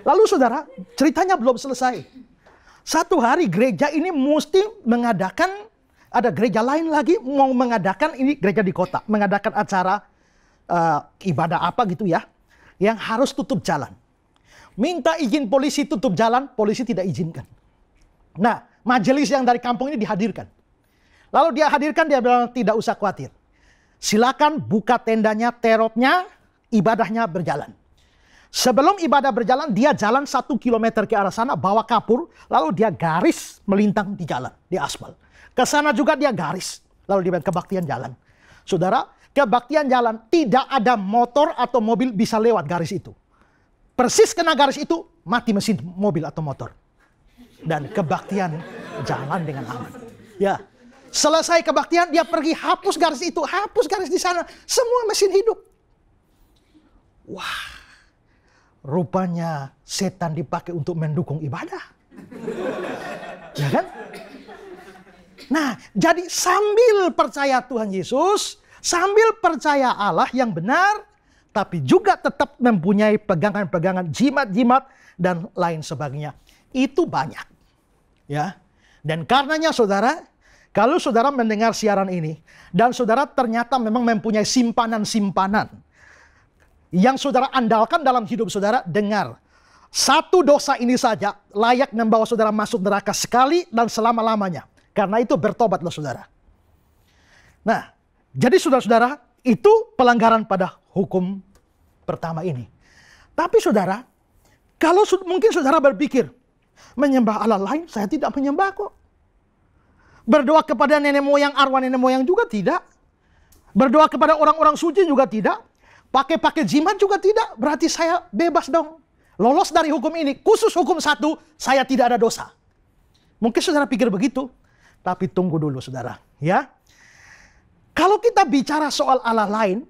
Lalu saudara, ceritanya belum selesai. Satu hari gereja ini mesti mengadakan, ada gereja lain lagi mau mengadakan, ini gereja di kota, mengadakan acara ibadah apa gitu ya, yang harus tutup jalan. Minta izin polisi tutup jalan, polisi tidak izinkan. Nah, majelis yang dari kampung ini dihadirkan. Lalu dia hadirkan, dia bilang tidak usah khawatir. Silakan buka tendanya, teropnya, ibadahnya berjalan. Sebelum ibadah berjalan, dia jalan 1 kilometer ke arah sana, bawa kapur, lalu dia garis melintang di jalan, di aspal. Ke sana juga dia garis, lalu dia bilang kebaktian jalan. Saudara, kebaktian jalan, tidak ada motor atau mobil bisa lewat garis itu. Persis kena garis itu, mati mesin mobil atau motor. Dan kebaktian jalan dengan aman. Ya, selesai kebaktian, dia pergi hapus garis itu, hapus garis di sana, semua mesin hidup. Wah, rupanya setan dipakai untuk mendukung ibadah. Ya kan? Nah, jadi sambil percaya Tuhan Yesus, sambil percaya Allah yang benar, tapi juga tetap mempunyai pegangan-pegangan jimat-jimat dan lain sebagainya. Itu banyak. Ya. Dan karenanya saudara, kalau saudara mendengar siaran ini, dan saudara ternyata memang mempunyai simpanan-simpanan yang saudara andalkan dalam hidup saudara, dengar. Satu dosa ini saja layak membawa saudara masuk neraka sekali dan selama-lamanya. Karena itu bertobatlah saudara. Nah, jadi saudara-saudara, itu pelanggaran pada hukum pertama ini. Tapi saudara, kalau mungkin saudara berpikir, menyembah Allah lain, saya tidak menyembah kok. Berdoa kepada nenek moyang, arwah nenek moyang juga tidak. Berdoa kepada orang-orang suci juga tidak. Pakai jimat juga tidak, berarti saya bebas dong. Lolos dari hukum ini, khusus hukum 1, saya tidak ada dosa. Mungkin saudara pikir begitu, tapi tunggu dulu saudara. Ya, kalau kita bicara soal Allah lain,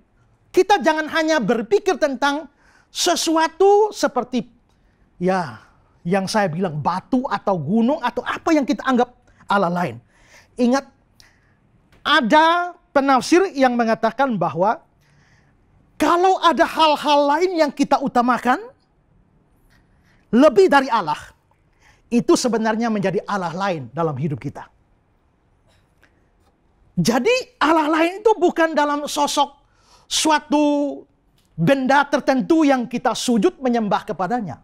kita jangan hanya berpikir tentang sesuatu seperti, ya, yang saya bilang batu atau gunung atau apa yang kita anggap Allah lain. Ingat, ada penafsir yang mengatakan bahwa kalau ada hal-hal lain yang kita utamakan lebih dari Allah, itu sebenarnya menjadi Allah lain dalam hidup kita. Jadi Allah lain itu bukan dalam sosok suatu benda tertentu yang kita sujud menyembah kepadanya.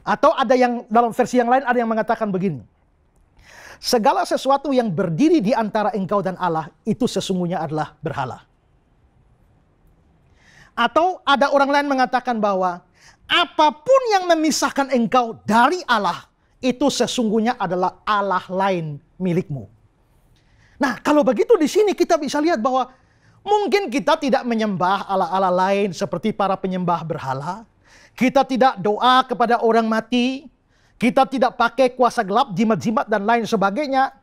Atau ada yang dalam versi yang lain ada yang mengatakan begini. Segala sesuatu yang berdiri di antara engkau dan Allah itu sesungguhnya adalah berhala. Atau ada orang lain mengatakan bahwa apapun yang memisahkan engkau dari Allah itu sesungguhnya adalah Allah lain milikmu. Nah, kalau begitu di sini kita bisa lihat bahwa mungkin kita tidak menyembah Allah-Allah lain seperti para penyembah berhala. Kita tidak doa kepada orang mati. Kita tidak pakai kuasa gelap, jimat-jimat dan lain sebagainya.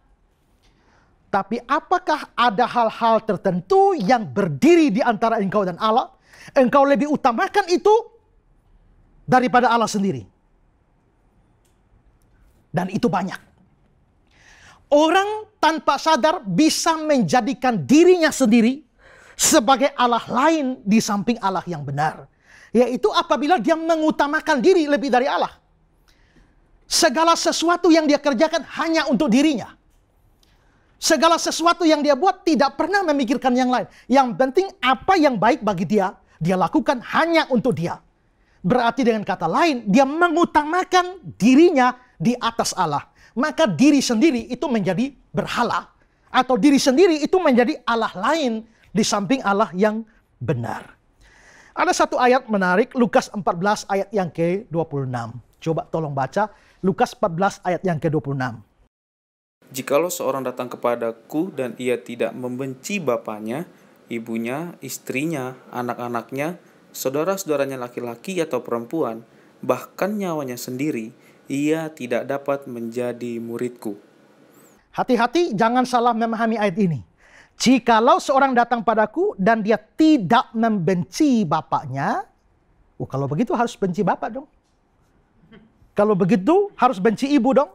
Tapi apakah ada hal-hal tertentu yang berdiri di antara engkau dan Allah? Engkau lebih utamakan itu daripada Allah sendiri. Dan itu banyak. Orang tanpa sadar bisa menjadikan dirinya sendiri sebagai Allah lain di samping Allah yang benar. Yaitu apabila dia mengutamakan diri lebih dari Allah. Segala sesuatu yang dia kerjakan hanya untuk dirinya. Segala sesuatu yang dia buat tidak pernah memikirkan yang lain. Yang penting apa yang baik bagi dia, dia lakukan hanya untuk dia. Berarti dengan kata lain, dia mengutamakan dirinya di atas Allah. Maka diri sendiri itu menjadi berhala. Atau diri sendiri itu menjadi Allah lain di samping Allah yang benar. Ada satu ayat menarik, Lukas 14 ayat yang ke-26. Coba tolong baca, Lukas 14 ayat yang ke-26. Jikalau seorang datang kepadaku dan ia tidak membenci bapaknya, ibunya, istrinya, anak-anaknya, saudara-saudaranya laki-laki atau perempuan, bahkan nyawanya sendiri, ia tidak dapat menjadi muridku. Hati-hati jangan salah memahami ayat ini. Jikalau seorang datang padaku dan dia tidak membenci bapaknya, kalau begitu harus benci bapak dong. Kalau begitu harus benci ibu dong.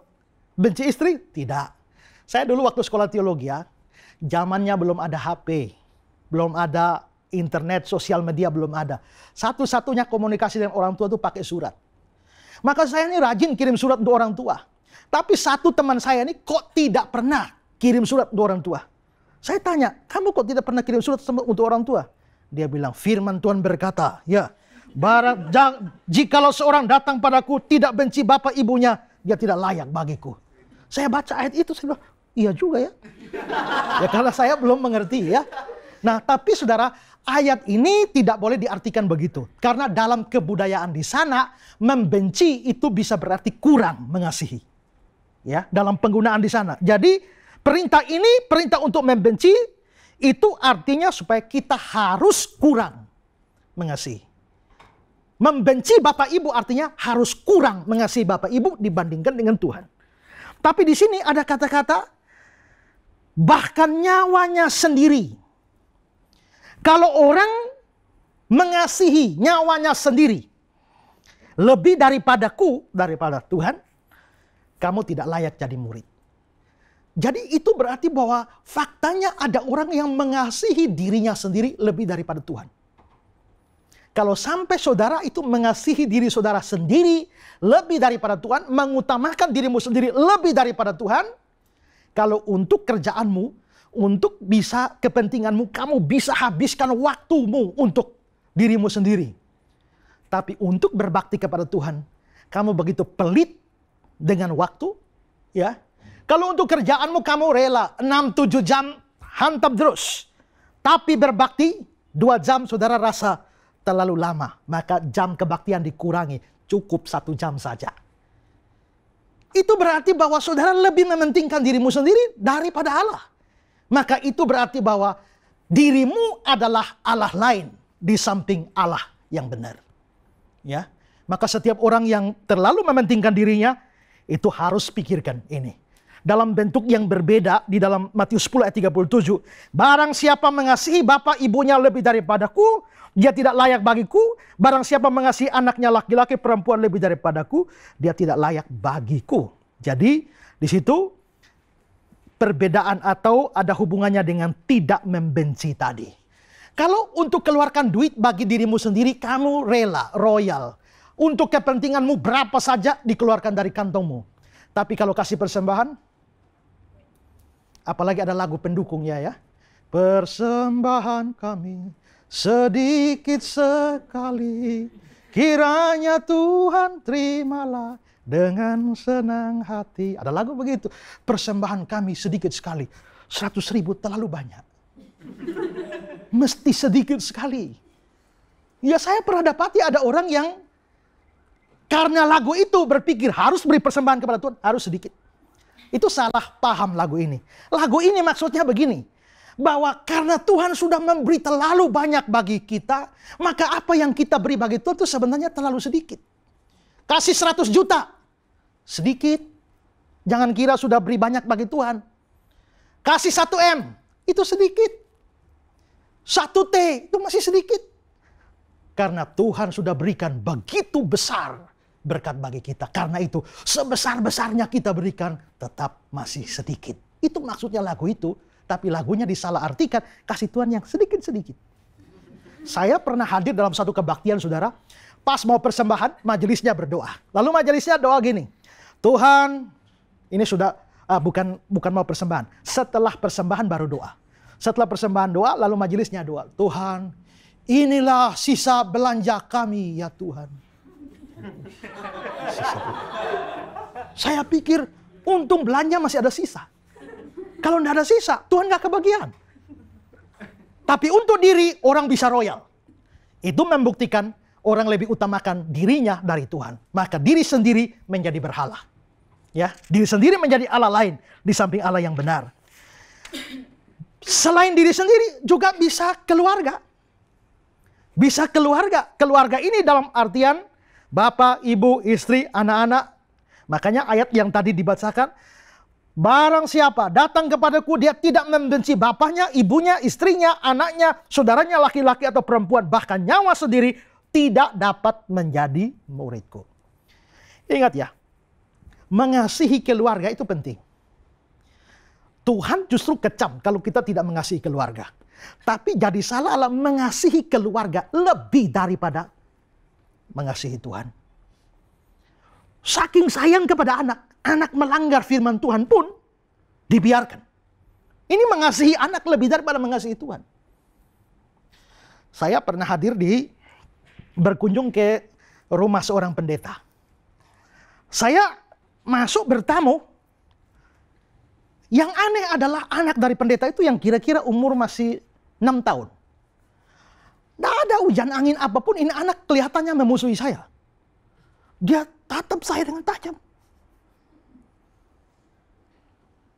Benci istri? Tidak. Saya dulu waktu sekolah teologi ya, zamannya belum ada HP, belum ada internet, sosial media belum ada. Satu-satunya komunikasi dengan orang tua itu pakai surat. Maka saya ini rajin kirim surat untuk orang tua. Tapi satu teman saya ini kok tidak pernah kirim surat untuk orang tua. Saya tanya, kamu kok tidak pernah kirim surat untuk orang tua? Dia bilang, firman Tuhan berkata, ya, jikalau seorang datang padaku tidak benci bapak ibunya, dia tidak layak bagiku. Saya baca ayat itu, saya bilang, iya juga ya. Ya karena saya belum mengerti ya. Nah tapi saudara, ayat ini tidak boleh diartikan begitu. Karena dalam kebudayaan di sana, membenci itu bisa berarti kurang mengasihi. Ya, dalam penggunaan di sana. Jadi perintah ini, perintah untuk membenci, itu artinya supaya kita harus kurang mengasihi. Membenci bapak ibu artinya harus kurang mengasihi bapak ibu dibandingkan dengan Tuhan. Tapi di sini ada kata-kata bahkan nyawanya sendiri. Kalau orang mengasihi nyawanya sendiri lebih daripada Tuhan, kamu tidak layak jadi murid. Jadi itu berarti bahwa faktanya ada orang yang mengasihi dirinya sendiri lebih daripada Tuhan. Kalau sampai saudara itu mengasihi diri saudara sendiri lebih daripada Tuhan, mengutamakan dirimu sendiri lebih daripada Tuhan, kalau untuk kerjaanmu, untuk bisa kepentinganmu, kamu bisa habiskan waktumu untuk dirimu sendiri. Tapi untuk berbakti kepada Tuhan, kamu begitu pelit dengan waktu, ya. Kalau untuk kerjaanmu kamu rela 6-7 jam hantam terus. Tapi berbakti 2 jam saudara rasa terlalu lama. Maka jam kebaktian dikurangi. Cukup 1 jam saja. Itu berarti bahwa saudara lebih mementingkan dirimu sendiri daripada Allah. Maka itu berarti bahwa dirimu adalah Allah lain di samping Allah yang benar. Ya. Maka setiap orang yang terlalu mementingkan dirinya, itu harus pikirkan ini. Dalam bentuk yang berbeda di dalam Matius 10 ayat 37. Barang siapa mengasihi bapak ibunya lebih daripadaku, dia tidak layak bagiku. Barang siapa mengasihi anaknya laki-laki perempuan lebih daripadaku, dia tidak layak bagiku. Jadi di situ perbedaan atau ada hubungannya dengan tidak membenci tadi. Kalau untuk keluarkan duit bagi dirimu sendiri, kamu rela, royal. Untuk kepentinganmu berapa saja dikeluarkan dari kantongmu. Tapi kalau kasih persembahan, apalagi ada lagu pendukungnya ya. Persembahan kami sedikit sekali, kiranya Tuhan terimalah dengan senang hati. Ada lagu begitu. Persembahan kami sedikit sekali. 100.000 terlalu banyak. Mesti sedikit sekali. Ya saya pernah dapati ada orang yang karena lagu itu berpikir harus beri persembahan kepada Tuhan, harus sedikit. Itu salah paham lagu ini. Lagu ini maksudnya begini, bahwa karena Tuhan sudah memberi terlalu banyak bagi kita, maka apa yang kita beri bagi Tuhan itu sebenarnya terlalu sedikit. Kasih 100 juta, sedikit. Jangan kira sudah beri banyak bagi Tuhan. Kasih 1 M, itu sedikit. 1 T, itu masih sedikit. Karena Tuhan sudah berikan begitu besar berkat bagi kita. Karena itu sebesar-besarnya kita berikan tetap masih sedikit. Itu maksudnya lagu itu. Tapi lagunya disalah artikan, kasih Tuhan yang sedikit-sedikit. Saya pernah hadir dalam satu kebaktian saudara. Pas mau persembahan, majelisnya berdoa. Lalu majelisnya doa gini. Tuhan, ini sudah bukan mau persembahan. Setelah persembahan baru doa. Setelah persembahan doa, lalu majelisnya doa. Tuhan, inilah sisa belanja kami ya Tuhan. Saya pikir untung belanja masih ada sisa. Kalau tidak ada sisa, Tuhan gak kebagian. Tapi untuk diri orang bisa royal. Itu membuktikan orang lebih utamakan dirinya dari Tuhan. Maka diri sendiri menjadi berhala. Ya, diri sendiri menjadi Allah lain di samping Allah yang benar. Selain diri sendiri juga bisa keluarga. Bisa keluarga. Keluarga ini dalam artian bapak, ibu, istri, anak-anak. Makanya ayat yang tadi dibacakan, Barang siapa datang kepadaku, dia tidak membenci bapaknya, ibunya, istrinya, anaknya, saudaranya laki-laki atau perempuan, bahkan nyawa sendiri, tidak dapat menjadi muridku. Ingat ya, mengasihi keluarga itu penting. Tuhan justru kecam kalau kita tidak mengasihi keluarga. Tapi jadi salah adalah mengasihi keluarga lebih daripada mengasihi Tuhan. Saking sayang kepada anak, anak melanggar firman Tuhan pun dibiarkan. Ini mengasihi anak lebih daripada mengasihi Tuhan. Saya pernah berkunjung ke rumah seorang pendeta. Saya masuk bertamu. Yang aneh adalah anak dari pendeta itu yang kira-kira umur masih 6 tahun. Tidak ada hujan angin apapun, ini anak kelihatannya memusuhi saya. Dia tatap saya dengan tajam.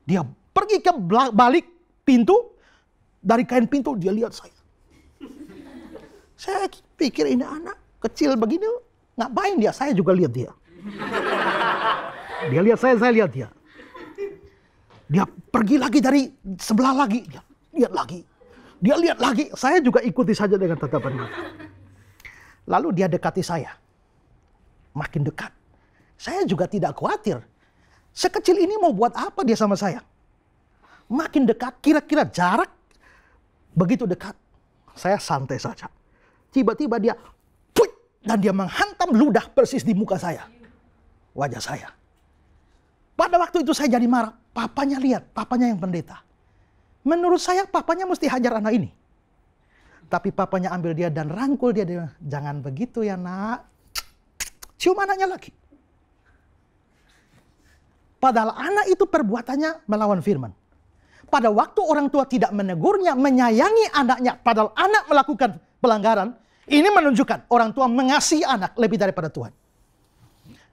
Dia pergi ke balik pintu, dari kain pintu dia lihat saya. Saya pikir ini anak kecil begini, ngapain dia? Saya juga lihat dia. Dia lihat saya lihat dia. Dia pergi lagi dari sebelah lagi, dia lihat lagi. Dia lihat lagi, saya juga ikuti saja dengan tatapan mata. Lalu dia dekati saya. Makin dekat. Saya juga tidak khawatir. Sekecil ini mau buat apa dia sama saya? Makin dekat, kira-kira jarak begitu dekat. Saya santai saja. Tiba-tiba dia, puit, dan dia menghantam ludah persis di muka saya. Wajah saya. Pada waktu itu saya jadi marah. Papanya lihat, papanya yang pendeta. Menurut saya papanya mesti hajar anak ini. Tapi papanya ambil dia dan rangkul dia. Dia jangan begitu ya nak. Cium anaknya lagi. Padahal anak itu perbuatannya melawan firman. Pada waktu orang tua tidak menegurnya, menyayangi anaknya, padahal anak melakukan pelanggaran, ini menunjukkan orang tua mengasihi anak lebih daripada Tuhan.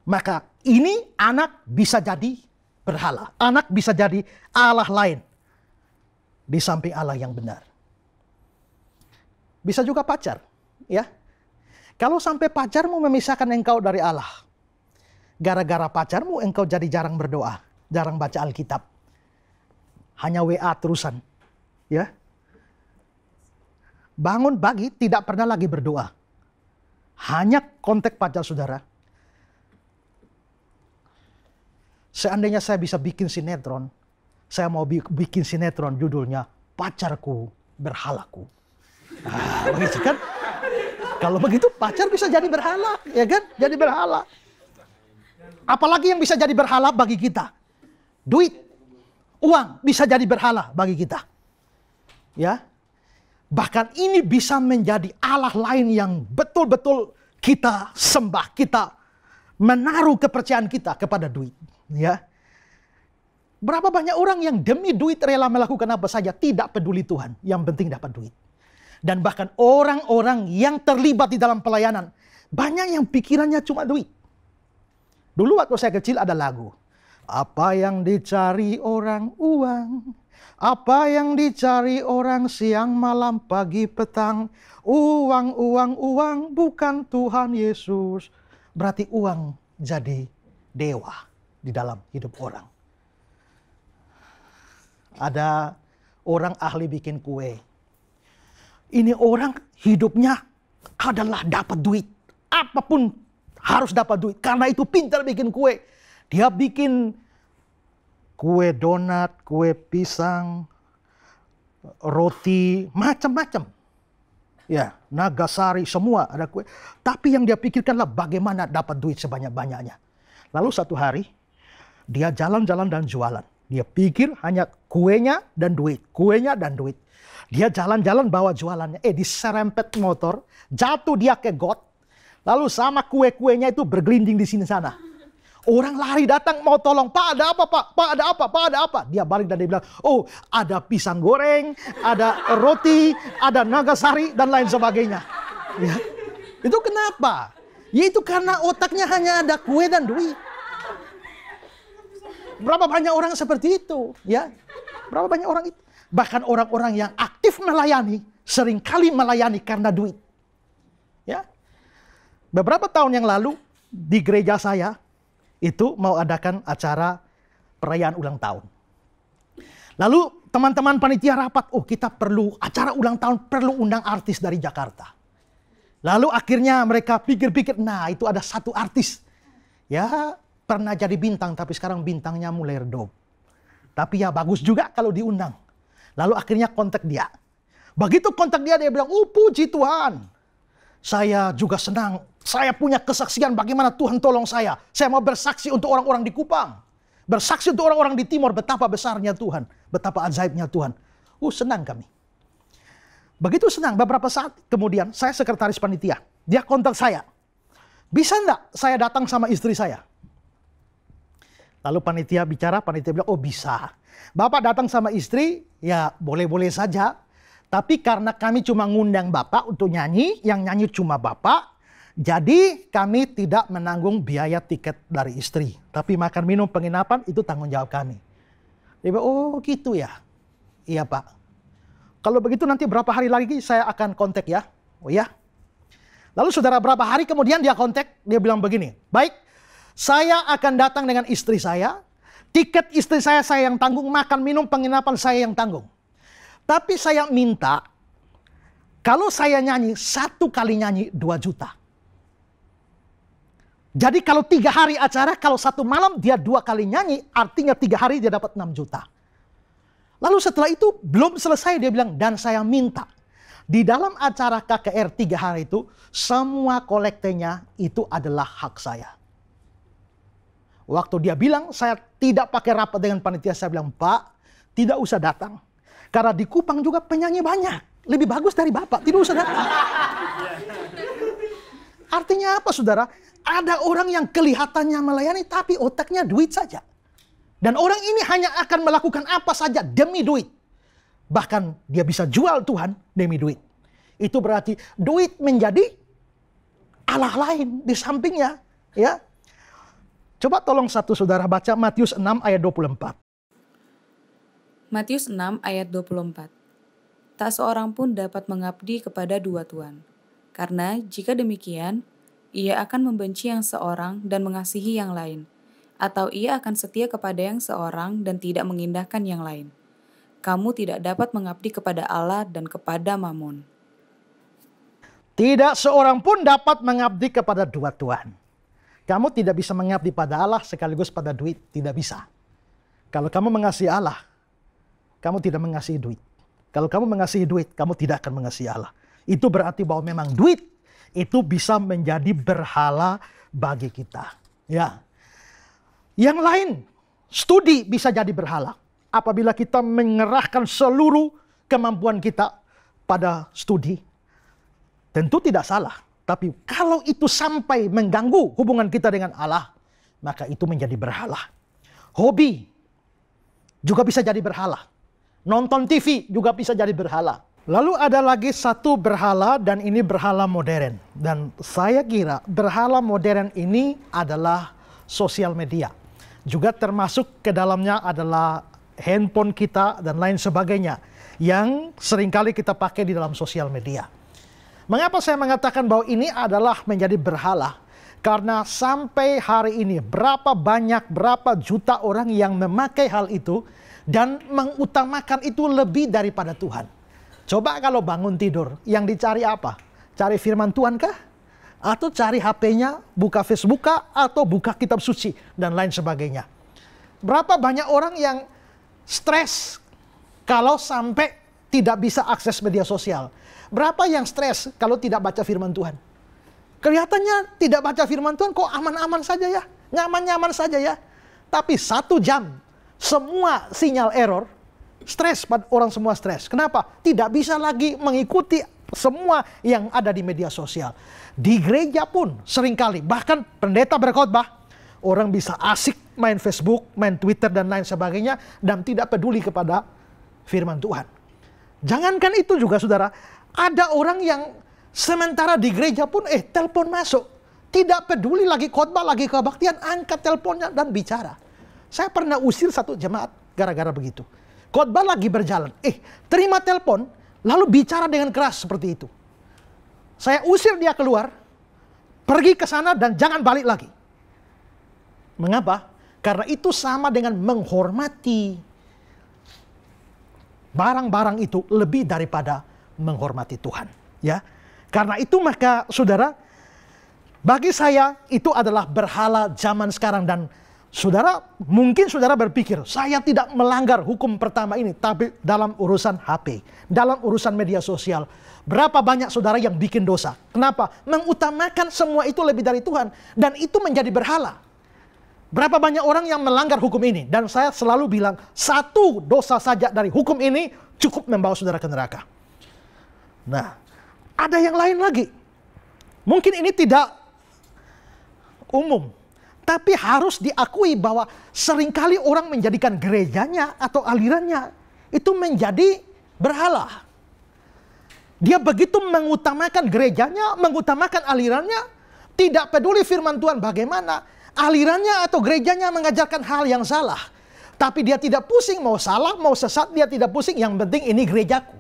Maka ini anak bisa jadi berhala. Anak bisa jadi Allah lain di samping Allah yang benar. Bisa juga pacar, ya. Kalau sampai pacarmu memisahkan engkau dari Allah, gara-gara pacarmu engkau jadi jarang berdoa, jarang baca Alkitab, hanya WA terusan, ya. Bangun pagi tidak pernah lagi berdoa, hanya kontak pacar saudara. Seandainya saya bisa bikin sinetron, saya mau bikin sinetron judulnya Pacarku Berhalaku. Nah, begitu kan? Kalau begitu pacar bisa jadi berhala, ya kan? Jadi berhala. Apalagi yang bisa jadi berhala bagi kita? Duit, uang bisa jadi berhala bagi kita. Ya. Bahkan ini bisa menjadi Allah lain yang betul-betul kita sembah, kita menaruh kepercayaan kita kepada duit. Ya. Berapa banyak orang yang demi duit rela melakukan apa saja, tidak peduli Tuhan, yang penting dapat duit. Dan bahkan orang-orang yang terlibat di dalam pelayanan, banyak yang pikirannya cuma duit. Dulu waktu saya kecil ada lagu. Apa yang dicari orang uang, apa yang dicari orang siang malam pagi petang. Uang, uang, uang bukan Tuhan Yesus. Berarti uang jadi dewa di dalam hidup orang. Ada orang ahli bikin kue. Ini orang hidupnya adalah dapat duit. Apapun harus dapat duit. Karena itu pintar bikin kue. Dia bikin kue donat, kue pisang, roti, macam-macam. Ya, Nagasari, semua ada kue. Tapi yang dia pikirkanlah bagaimana dapat duit sebanyak-banyaknya. Lalu satu hari, dia jalan-jalan dan jualan. Dia pikir hanya kuenya dan duit. Kuenya dan duit. Dia jalan-jalan bawa jualannya. Diserempet motor. Jatuh dia ke got. Lalu sama kue-kuenya itu bergelinding di sini sana. Orang lari datang mau tolong. Pak ada apa pak? Pak ada apa? Pak ada apa? Dia balik dan dia bilang. Oh ada pisang goreng. Ada roti. Ada Nagasari dan lain sebagainya. Ya. Itu kenapa? Ya itu karena otaknya hanya ada kue dan duit. Berapa banyak orang seperti itu, ya? Berapa banyak orang itu? Bahkan orang-orang yang aktif melayani, seringkali melayani karena duit. Ya. Beberapa tahun yang lalu, di gereja saya, itu mau adakan acara perayaan ulang tahun. Lalu teman-teman panitia rapat, oh kita perlu acara ulang tahun, perlu undang artis dari Jakarta. Lalu akhirnya mereka pikir-pikir, nah itu ada satu artis. Ya pernah jadi bintang tapi sekarang bintangnya mulai redup. Tapi ya bagus juga kalau diundang. Lalu akhirnya kontak dia. Begitu kontak dia, dia bilang, oh puji Tuhan. Saya juga senang, saya punya kesaksian bagaimana Tuhan tolong saya. Saya mau bersaksi untuk orang-orang di Kupang. Bersaksi untuk orang-orang di Timur, betapa besarnya Tuhan. Betapa ajaibnya Tuhan. Senang kami. Begitu senang, beberapa saat kemudian saya sekretaris panitia. Dia kontak saya. Bisa enggak saya datang sama istri saya? Lalu panitia bicara, panitia bilang, oh bisa. Bapak datang sama istri, ya boleh-boleh saja. Tapi karena kami cuma ngundang Bapak untuk nyanyi, yang nyanyi cuma Bapak. Jadi kami tidak menanggung biaya tiket dari istri. Tapi makan minum penginapan itu tanggung jawab kami. Dia bilang, oh gitu ya. Iya Pak. Kalau begitu nanti berapa hari lagi saya akan kontak ya. Oh ya. Lalu saudara berapa hari kemudian dia kontak. Dia bilang begini. Baik, saya akan datang dengan istri saya. Tiket istri saya yang tanggung. Makan minum penginapan saya yang tanggung. Tapi saya minta. Kalau saya nyanyi, 1 kali nyanyi 2 juta. Jadi kalau 3 hari acara, kalau 1 malam dia 2 kali nyanyi. Artinya 3 hari dia dapat 6 juta. Lalu setelah itu belum selesai dia bilang, dan saya minta di dalam acara KKR 3 hari itu semua kolektenya itu adalah hak saya. Waktu dia bilang saya tidak pakai rapat dengan panitia, saya bilang, Pak tidak usah datang. Karena di Kupang juga penyanyi banyak. Lebih bagus dari Bapak, tidak usah datang. Artinya apa saudara? Ada orang yang kelihatannya melayani tapi otaknya duit saja. Dan orang ini hanya akan melakukan apa saja demi duit. Bahkan dia bisa jual Tuhan demi duit. Itu berarti duit menjadi Allah lain di sampingnya. Ya. Coba tolong satu saudara baca Matius 6 ayat 24. Matius 6 ayat 24. Tak seorang pun dapat mengabdi kepada 2 tuan. Karena jika demikian, ia akan membenci yang seorang dan mengasihi yang lain. Atau ia akan setia kepada yang seorang dan tidak mengindahkan yang lain. Kamu tidak dapat mengabdi kepada Allah dan kepada Mammon. Tidak seorang pun dapat mengabdi kepada 2 tuan. Kamu tidak bisa mengabdi pada Allah sekaligus pada duit. Tidak bisa. Kalau kamu mengasihi Allah, kamu tidak mengasihi duit. Kalau kamu mengasihi duit, kamu tidak akan mengasihi Allah. Itu berarti bahwa memang duit itu bisa menjadi berhala bagi kita. Ya. Yang lain, studi bisa jadi berhala. Apabila kita mengerahkan seluruh kemampuan kita pada studi, tentu tidak salah. Tapi kalau itu sampai mengganggu hubungan kita dengan Allah, maka itu menjadi berhala. Hobi juga bisa jadi berhala. Nonton TV juga bisa jadi berhala. Lalu ada lagi satu berhala dan ini berhala modern. Dan saya kira berhala modern ini adalah sosial media. Juga termasuk ke dalamnya adalah handphone kita dan lain sebagainya yang seringkali kita pakai di dalam sosial media. Mengapa saya mengatakan bahwa ini adalah menjadi berhala? Karena sampai hari ini berapa juta orang yang memakai hal itu dan mengutamakan itu lebih daripada Tuhan. Coba kalau bangun tidur, yang dicari apa? Cari firman Tuhan kah? Atau cari HP-nya, buka Facebook atau buka kitab suci dan lain sebagainya. Berapa banyak orang yang stres kalau sampai tidak bisa akses media sosial. Berapa yang stres kalau tidak baca firman Tuhan. Kelihatannya tidak baca firman Tuhan kok aman-aman saja ya. Nyaman-nyaman saja ya. Tapi 1 jam semua sinyal error, stres, orang semua stres. Kenapa? Tidak bisa lagi mengikuti semua yang ada di media sosial. Di gereja pun seringkali, bahkan pendeta berkhotbah, orang bisa asik main Facebook, main Twitter dan lain sebagainya, dan tidak peduli kepada firman Tuhan. Jangankan itu juga saudara, ada orang yang sementara di gereja pun telepon masuk. Tidak peduli lagi khotbah, lagi kebaktian, angkat teleponnya dan bicara. Saya pernah usir satu jemaat gara-gara begitu. Khotbah lagi berjalan, terima telepon, lalu bicara dengan keras seperti itu. Saya usir dia keluar, pergi ke sana dan jangan balik lagi. Mengapa? Karena itu sama dengan menghormati barang-barang itu lebih daripada menghormati Tuhan. Ya, karena itu maka saudara, bagi saya itu adalah berhala zaman sekarang. Dan saudara, mungkin saudara berpikir, saya tidak melanggar hukum pertama ini, tapi dalam urusan HP, dalam urusan media sosial, berapa banyak saudara yang bikin dosa? Kenapa? Mengutamakan semua itu lebih dari Tuhan, dan itu menjadi berhala. Berapa banyak orang yang melanggar hukum ini? Dan saya selalu bilang, satu dosa saja dari hukum ini cukup membawa saudara ke neraka. Nah, ada yang lain lagi. Mungkin ini tidak umum, tapi harus diakui bahwa seringkali orang menjadikan gerejanya atau alirannya itu menjadi berhala. Dia begitu mengutamakan gerejanya, mengutamakan alirannya, tidak peduli firman Tuhan bagaimana. Alirannya atau gerejanya mengajarkan hal yang salah. Tapi dia tidak pusing mau salah, mau sesat, dia tidak pusing. Yang penting ini gerejaku.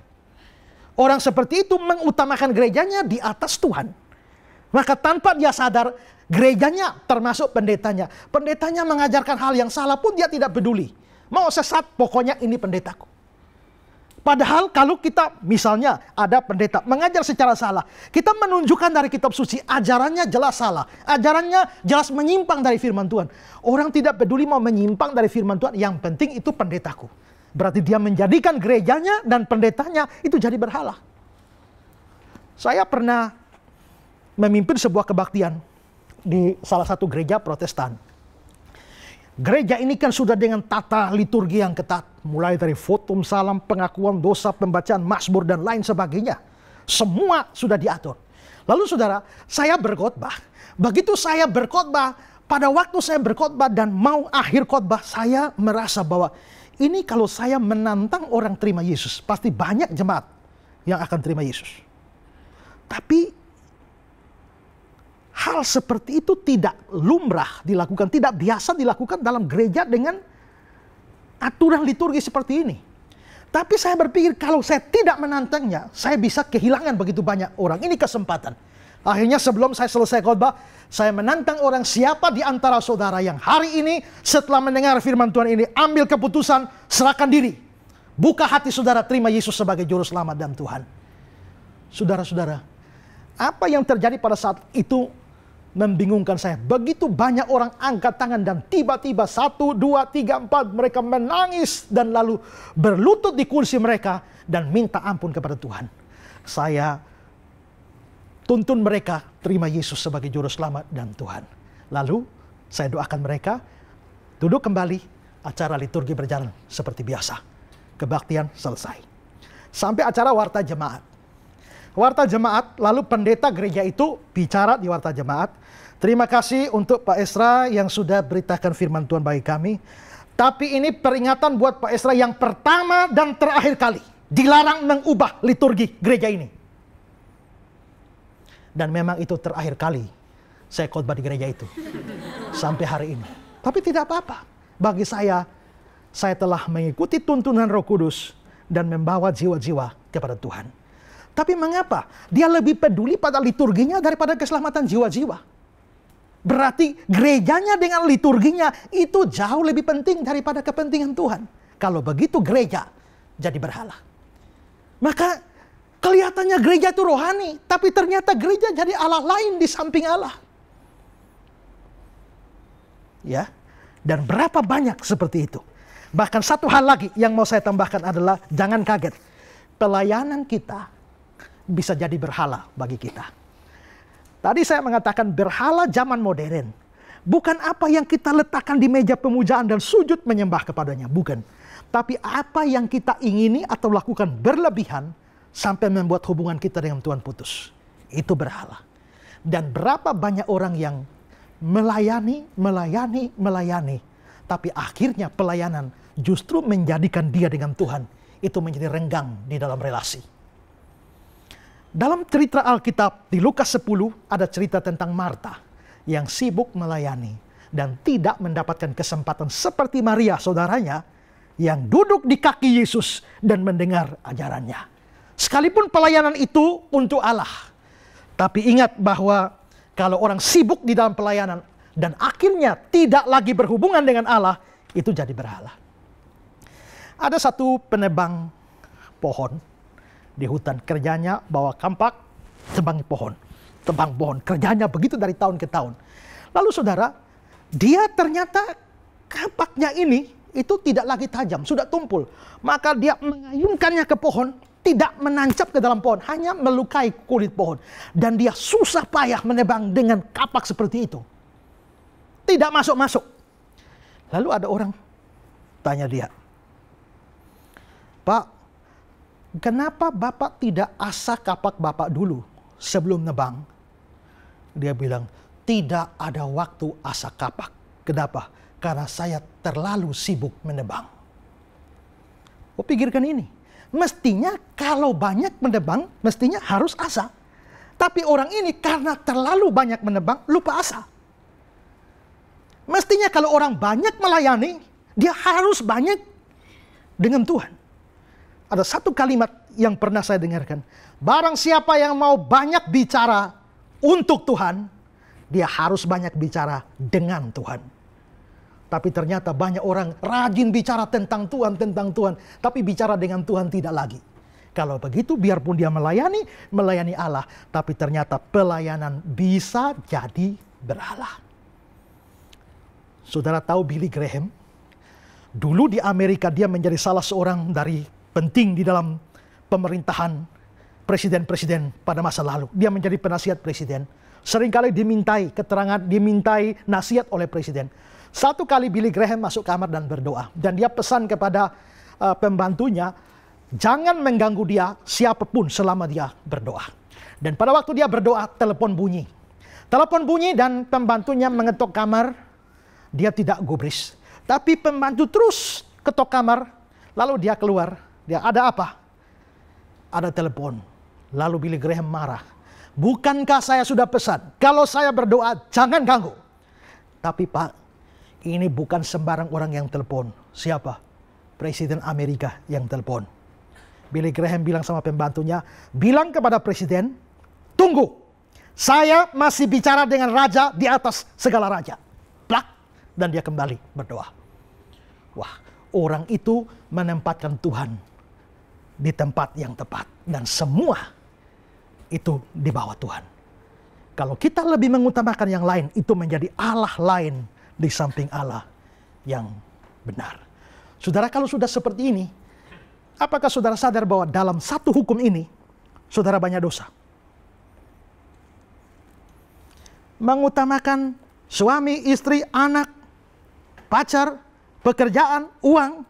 Orang seperti itu mengutamakan gerejanya di atas Tuhan. Maka tanpa dia sadar, gerejanya termasuk pendetanya. Pendetanya mengajarkan hal yang salah pun dia tidak peduli. Mau sesat, pokoknya ini pendetaku. Padahal kalau kita misalnya ada pendeta mengajar secara salah, kita menunjukkan dari kitab suci ajarannya jelas salah, ajarannya jelas menyimpang dari firman Tuhan. Orang tidak peduli mau menyimpang dari firman Tuhan, yang penting itu pendetaku. Berarti dia menjadikan gerejanya dan pendetanya itu jadi berhala. Saya pernah memimpin sebuah kebaktian di salah satu gereja Protestan. Gereja ini kan sudah dengan tata liturgi yang ketat. Mulai dari votum salam, pengakuan dosa, pembacaan mazmur, dan lain sebagainya. Semua sudah diatur. Lalu saudara, saya berkhotbah. Begitu saya berkhotbah, pada waktu saya berkhotbah dan mau akhir khotbah, saya merasa bahwa ini kalau saya menantang orang terima Yesus, pasti banyak jemaat yang akan terima Yesus. Tapi hal seperti itu tidak lumrah dilakukan, tidak biasa dilakukan dalam gereja dengan aturan liturgi seperti ini. Tapi saya berpikir kalau saya tidak menantangnya, saya bisa kehilangan begitu banyak orang. Ini kesempatan. Akhirnya sebelum saya selesai khotbah, saya menantang orang, siapa di antara saudara yang hari ini setelah mendengar firman Tuhan ini ambil keputusan, serahkan diri, buka hati saudara, terima Yesus sebagai juru selamat dan Tuhan. Saudara-saudara, apa yang terjadi pada saat itu membingungkan saya. Begitu banyak orang angkat tangan dan tiba-tiba 1, 2, 3, 4 mereka menangis dan lalu berlutut di kursi mereka dan minta ampun kepada Tuhan. Saya tuntun mereka terima Yesus sebagai juru selamat dan Tuhan. Lalu saya doakan mereka, duduk kembali, acara liturgi berjalan seperti biasa. Kebaktian selesai. Sampai acara warta jemaat. Warta jemaat, lalu pendeta gereja itu bicara di warta jemaat. Terima kasih untuk Pak Esra yang sudah beritakan firman Tuhan bagi kami. Tapi ini peringatan buat Pak Esra yang pertama dan terakhir kali. Dilarang mengubah liturgi gereja ini. Dan memang itu terakhir kali saya khotbah di gereja itu. Sampai hari ini. Tapi tidak apa-apa. Bagi saya telah mengikuti tuntunan Roh Kudus dan membawa jiwa-jiwa kepada Tuhan. Tapi mengapa dia lebih peduli pada liturginya daripada keselamatan jiwa-jiwa? Berarti gerejanya dengan liturginya itu jauh lebih penting daripada kepentingan Tuhan. Kalau begitu gereja jadi berhala. Maka kelihatannya gereja itu rohani, tapi ternyata gereja jadi Allah lain di samping Allah. Ya, dan berapa banyak seperti itu. Bahkan satu hal lagi yang mau saya tambahkan adalah jangan kaget. Pelayanan kita bisa jadi berhala bagi kita. Tadi saya mengatakan berhala zaman modern. Bukan apa yang kita letakkan di meja pemujaan dan sujud menyembah kepadanya. Bukan. Tapi apa yang kita ingini atau lakukan berlebihan sampai membuat hubungan kita dengan Tuhan putus. Itu berhala. Dan berapa banyak orang yang melayani. Tapi akhirnya pelayanan justru menjadikan dia dengan Tuhan itu menjadi renggang di dalam relasi. Dalam cerita Alkitab di Lukas 10 ada cerita tentang Marta yang sibuk melayani dan tidak mendapatkan kesempatan seperti Maria saudaranya yang duduk di kaki Yesus dan mendengar ajarannya. Sekalipun pelayanan itu untuk Allah. Tapi ingat bahwa kalau orang sibuk di dalam pelayanan dan akhirnya tidak lagi berhubungan dengan Allah, itu jadi berhala. Ada satu penebang pohon di hutan, kerjanya bawa kampak, tebang pohon. Kerjanya begitu dari tahun ke tahun. Lalu saudara, dia ternyata kampaknya ini itu tidak lagi tajam, sudah tumpul. Maka dia mengayunkannya ke pohon, tidak menancap ke dalam pohon, hanya melukai kulit pohon. Dan dia susah payah menebang dengan kapak seperti itu. Tidak masuk-masuk. Lalu ada orang tanya dia, "Pak, kenapa Bapak tidak asah kapak Bapak dulu sebelum nebang?" Dia bilang, "Tidak ada waktu asah kapak." Kenapa? Karena saya terlalu sibuk menebang. Oh, pikirkan ini. Mestinya kalau banyak menebang, mestinya harus asah. Tapi orang ini karena terlalu banyak menebang, lupa asah. Mestinya kalau orang banyak melayani, dia harus banyak dengan Tuhan. Ada satu kalimat yang pernah saya dengarkan. Barang siapa yang mau banyak bicara untuk Tuhan, dia harus banyak bicara dengan Tuhan. Tapi ternyata banyak orang rajin bicara tentang Tuhan, tapi bicara dengan Tuhan tidak lagi. Kalau begitu biarpun dia melayani Allah, tapi ternyata pelayanan bisa jadi berhala. Saudara tahu Billy Graham? Dulu di Amerika dia menjadi salah seorang dari penting di dalam pemerintahan presiden-presiden pada masa lalu. Dia menjadi penasihat presiden. Seringkali dimintai keterangan, dimintai nasihat oleh presiden. Satu kali Billy Graham masuk kamar dan berdoa. Dan dia pesan kepada pembantunya, jangan mengganggu dia siapapun selama dia berdoa. Dan pada waktu dia berdoa, telepon bunyi. Telepon bunyi dan pembantunya mengetuk kamar. Dia tidak gubris. Tapi pembantu terus ketok kamar. Lalu dia keluar. Dia, "Ada apa?" "Ada telepon." Lalu Billy Graham marah. "Bukankah saya sudah pesan, kalau saya berdoa jangan ganggu?" "Tapi Pak, ini bukan sembarang orang yang telepon." "Siapa?" "Presiden Amerika yang telepon." Billy Graham bilang sama pembantunya, "Bilang kepada presiden, tunggu. Saya masih bicara dengan raja di atas segala raja." Plak. Dan dia kembali berdoa. Wah, orang itu menempatkan Tuhan di tempat yang tepat. Dan semua itu di bawah Tuhan. Kalau kita lebih mengutamakan yang lain, itu menjadi Allah lain di samping Allah yang benar. Saudara, kalau sudah seperti ini, apakah saudara sadar bahwa dalam satu hukum ini, saudara banyak dosa? Mengutamakan suami, istri, anak, pacar, pekerjaan, uang,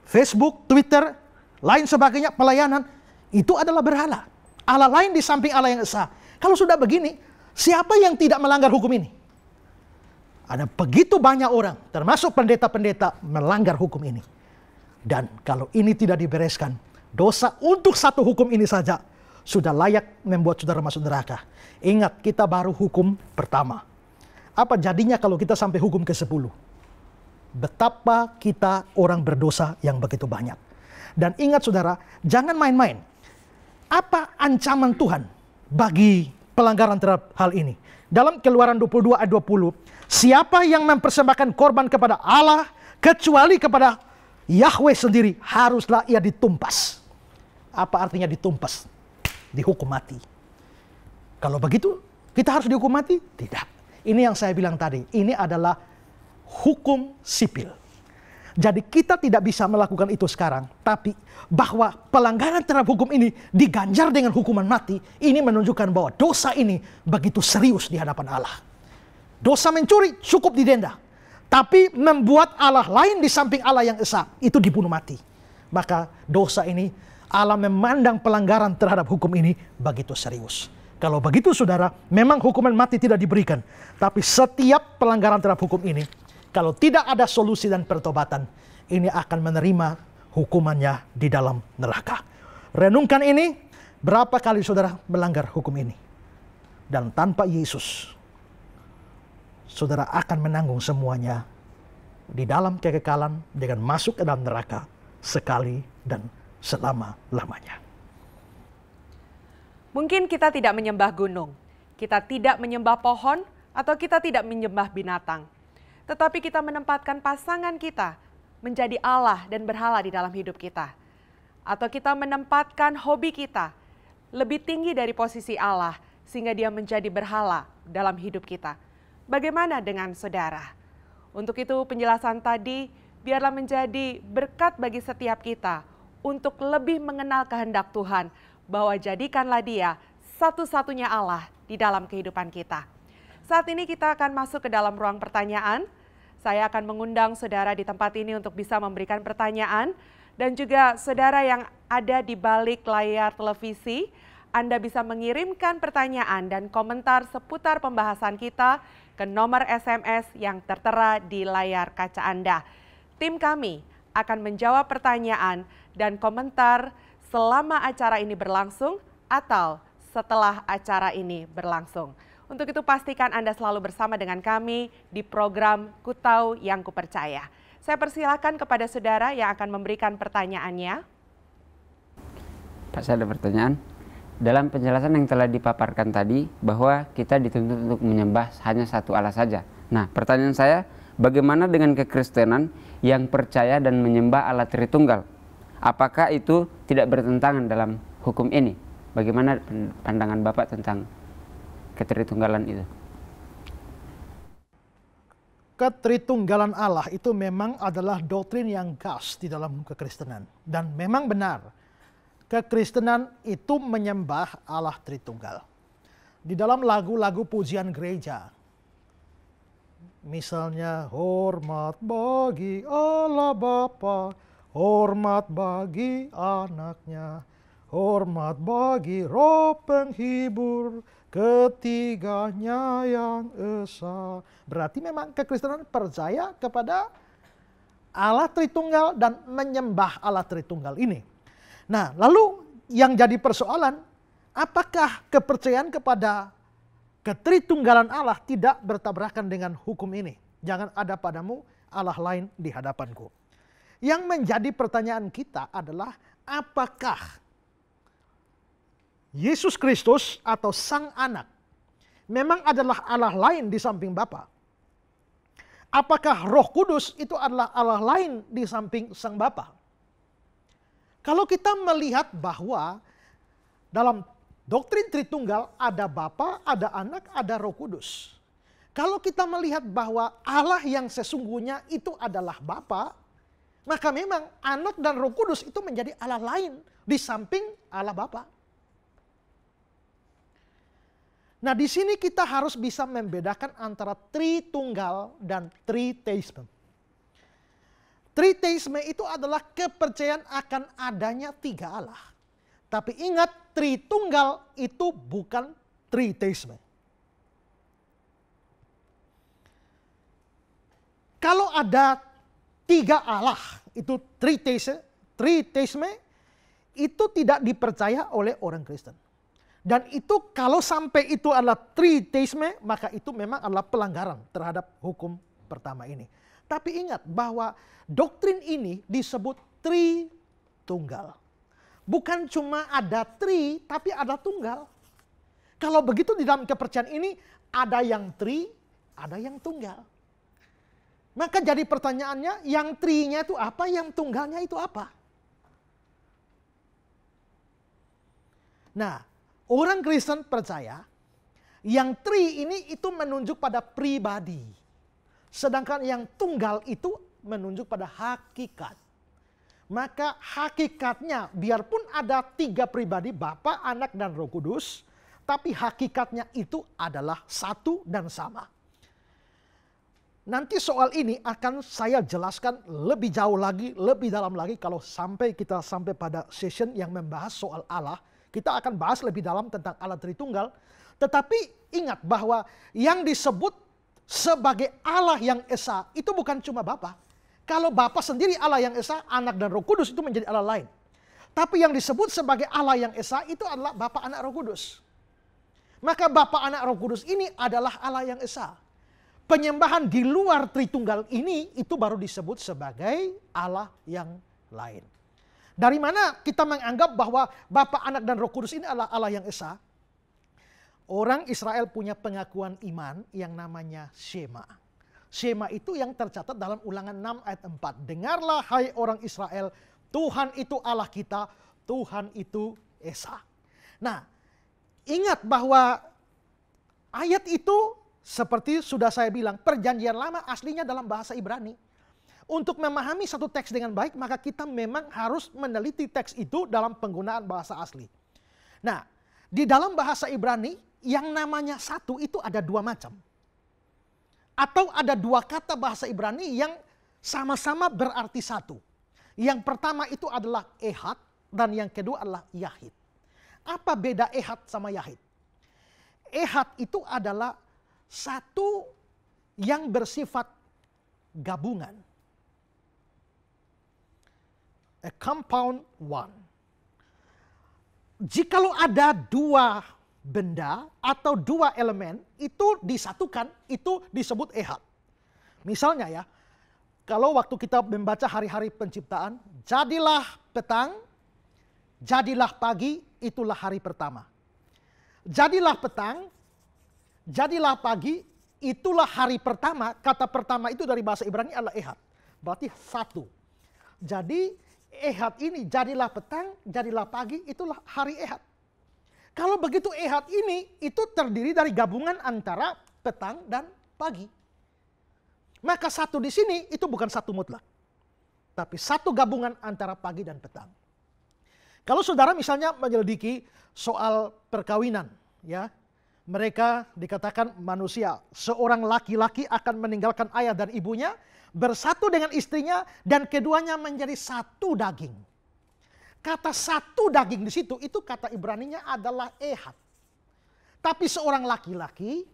Facebook, Twitter, lain sebagainya, pelayanan, itu adalah berhala. Allah lain di samping Allah yang esa. Kalau sudah begini, siapa yang tidak melanggar hukum ini? Ada begitu banyak orang, termasuk pendeta-pendeta, melanggar hukum ini. Dan kalau ini tidak dibereskan, dosa untuk satu hukum ini saja sudah layak membuat saudara masuk neraka. Ingat, kita baru hukum pertama. Apa jadinya kalau kita sampai hukum ke-10? Betapa kita orang berdosa yang begitu banyak. Dan ingat saudara, jangan main-main. Apa ancaman Tuhan bagi pelanggaran terhadap hal ini? Dalam Keluaran 22 ayat 20, siapa yang mempersembahkan korban kepada Allah kecuali kepada Yahweh sendiri, haruslah ia ditumpas. Apa artinya ditumpas? Dihukum mati. Kalau begitu, kita harus dihukum mati? Tidak. Ini yang saya bilang tadi, ini adalah hukum sipil. Jadi kita tidak bisa melakukan itu sekarang. Tapi bahwa pelanggaran terhadap hukum ini diganjar dengan hukuman mati, ini menunjukkan bahwa dosa ini begitu serius di hadapan Allah. Dosa mencuri cukup didenda. Tapi membuat Allah lain di samping Allah yang esa, itu dibunuh mati. Maka dosa ini, Allah memandang pelanggaran terhadap hukum ini begitu serius. Kalau begitu saudara, memang hukuman mati tidak diberikan. Tapi setiap pelanggaran terhadap hukum ini, kalau tidak ada solusi dan pertobatan, ini akan menerima hukumannya di dalam neraka. Renungkan ini, berapa kali saudara melanggar hukum ini. Dan tanpa Yesus, saudara akan menanggung semuanya di dalam kekekalan dengan masuk ke dalam neraka sekali dan selama-lamanya. Mungkin kita tidak menyembah gunung, kita tidak menyembah pohon, Atau kita tidak menyembah binatang, tetapi kita menempatkan pasangan kita menjadi Allah dan berhala di dalam hidup kita. Atau kita menempatkan hobi kita lebih tinggi dari posisi Allah, sehingga dia menjadi berhala dalam hidup kita. Bagaimana dengan saudara? Untuk itu penjelasan tadi biarlah menjadi berkat bagi setiap kita untuk lebih mengenal kehendak Tuhan, bahwa jadikanlah dia satu-satunya Allah di dalam kehidupan kita. Saat ini kita akan masuk ke dalam ruang pertanyaan. Saya akan mengundang saudara di tempat ini untuk bisa memberikan pertanyaan, dan juga saudara yang ada di balik layar televisi, Anda bisa mengirimkan pertanyaan dan komentar seputar pembahasan kita ke nomor SMS yang tertera di layar kaca Anda. Tim kami akan menjawab pertanyaan dan komentar selama acara ini berlangsung atau setelah acara ini berlangsung. Untuk itu pastikan Anda selalu bersama dengan kami di program Ku Tahu Yang Kupercaya. Saya persilakan kepada saudara yang akan memberikan pertanyaannya. Pak, saya ada pertanyaan. Dalam penjelasan yang telah dipaparkan tadi bahwa kita dituntut untuk menyembah hanya satu Allah saja. Nah, pertanyaan saya, bagaimana dengan kekristenan yang percaya dan menyembah Allah Tritunggal? Apakah itu tidak bertentangan dalam hukum ini? Bagaimana pandangan Bapak tentang ketritunggalan itu? Ketritunggalan Allah itu memang adalah doktrin yang khas di dalam kekristenan. Dan memang benar, kekristenan itu menyembah Allah Tritunggal. Di dalam lagu-lagu pujian gereja, misalnya hormat bagi Allah Bapa, hormat bagi anaknya, hormat bagi Roh Penghibur, ketiganya yang esa. Berarti memang kekristenan percaya kepada Allah Tritunggal dan menyembah Allah Tritunggal ini. Nah, lalu yang jadi persoalan, apakah kepercayaan kepada ketritunggalan Allah tidak bertabrakan dengan hukum ini? Jangan ada padamu Allah lain di hadapanku. Yang menjadi pertanyaan kita adalah, apakah Yesus Kristus atau Sang Anak memang adalah Allah lain di samping Bapa? Apakah Roh Kudus itu adalah Allah lain di samping Sang Bapa? Kalau kita melihat bahwa dalam doktrin Tritunggal ada Bapa, ada Anak, ada Roh Kudus. Kalau kita melihat bahwa Allah yang sesungguhnya itu adalah Bapa, maka memang Anak dan Roh Kudus itu menjadi Allah lain di samping Allah Bapa. Nah, di sini kita harus bisa membedakan antara Tritunggal dan Triteisme. Triteisme itu adalah kepercayaan akan adanya tiga Allah. Tapi ingat, Tritunggal itu bukan Triteisme. Kalau ada tiga Allah, itu Triteisme itu tidak dipercaya oleh orang Kristen. Dan itu kalau sampai itu adalah Triteisme, maka itu memang adalah pelanggaran terhadap hukum pertama ini. Tapi ingat bahwa doktrin ini disebut Tritunggal. Bukan cuma ada tri, tapi ada tunggal. Kalau begitu di dalam kepercayaan ini, ada yang tri, ada yang tunggal. Maka jadi pertanyaannya, yang trinya itu apa, yang tunggalnya itu apa? Nah, orang Kristen percaya, yang tri ini itu menunjuk pada pribadi. Sedangkan yang tunggal itu menunjuk pada hakikat. Maka hakikatnya, biarpun ada tiga pribadi, Bapa, Anak, dan Roh Kudus, tapi hakikatnya itu adalah satu dan sama. Nanti soal ini akan saya jelaskan lebih jauh lagi, lebih dalam lagi kalau kita sampai pada session yang membahas soal Allah. Kita akan bahas lebih dalam tentang Allah Tritunggal. Tetapi ingat bahwa yang disebut sebagai Allah yang esa itu bukan cuma Bapa. Kalau Bapa sendiri Allah yang esa, Anak dan Roh Kudus itu menjadi Allah lain. Tapi yang disebut sebagai Allah yang esa itu adalah Bapa, Anak, Roh Kudus. Maka Bapa, Anak, Roh Kudus ini adalah Allah yang esa. Penyembahan di luar Tritunggal ini itu baru disebut sebagai Allah yang lain. Dari mana kita menganggap bahwa Bapa, Anak, dan Roh Kudus ini adalah Allah yang esa? orang Israel punya pengakuan iman yang namanya Shema. Shema itu yang tercatat dalam Ulangan 6 ayat 4. Dengarlah hai orang Israel, Tuhan itu Allah kita, Tuhan itu Esa. Nah, ingat bahwa ayat itu seperti sudah saya bilang, perjanjian lama aslinya dalam bahasa Ibrani. Untuk memahami satu teks dengan baik, maka kita memang harus meneliti teks itu dalam penggunaan bahasa asli. Nah, di dalam bahasa Ibrani, yang namanya satu itu ada dua macam. Atau ada dua kata bahasa Ibrani yang sama-sama berarti satu. Yang pertama itu adalah ehad, dan yang kedua adalah yahid. Apa beda ehad sama yahid? Ehad itu adalah satu yang bersifat gabungan. A compound one. Jikalau ada dua benda atau dua elemen itu disatukan, itu disebut ehad. Misalnya ya, kalau waktu kita membaca hari-hari penciptaan, jadilah petang, jadilah pagi, itulah hari pertama. Jadilah petang, jadilah pagi, itulah hari pertama. Kata pertama itu dari bahasa Ibrani adalah ehad. Berarti satu. Jadi ehad ini jadilah petang, jadilah pagi, itulah hari ehad. Kalau begitu ehad ini itu terdiri dari gabungan antara petang dan pagi. Maka satu di sini itu bukan satu mutlak. Tapi satu gabungan antara pagi dan petang. Kalau saudara misalnya menyelidiki soal perkawinan, ya, mereka dikatakan manusia, seorang laki-laki akan meninggalkan ayah dan ibunya, bersatu dengan istrinya, dan keduanya menjadi satu daging. Kata satu daging di situ, itu kata Ibraninya adalah ehad. Tapi seorang laki-laki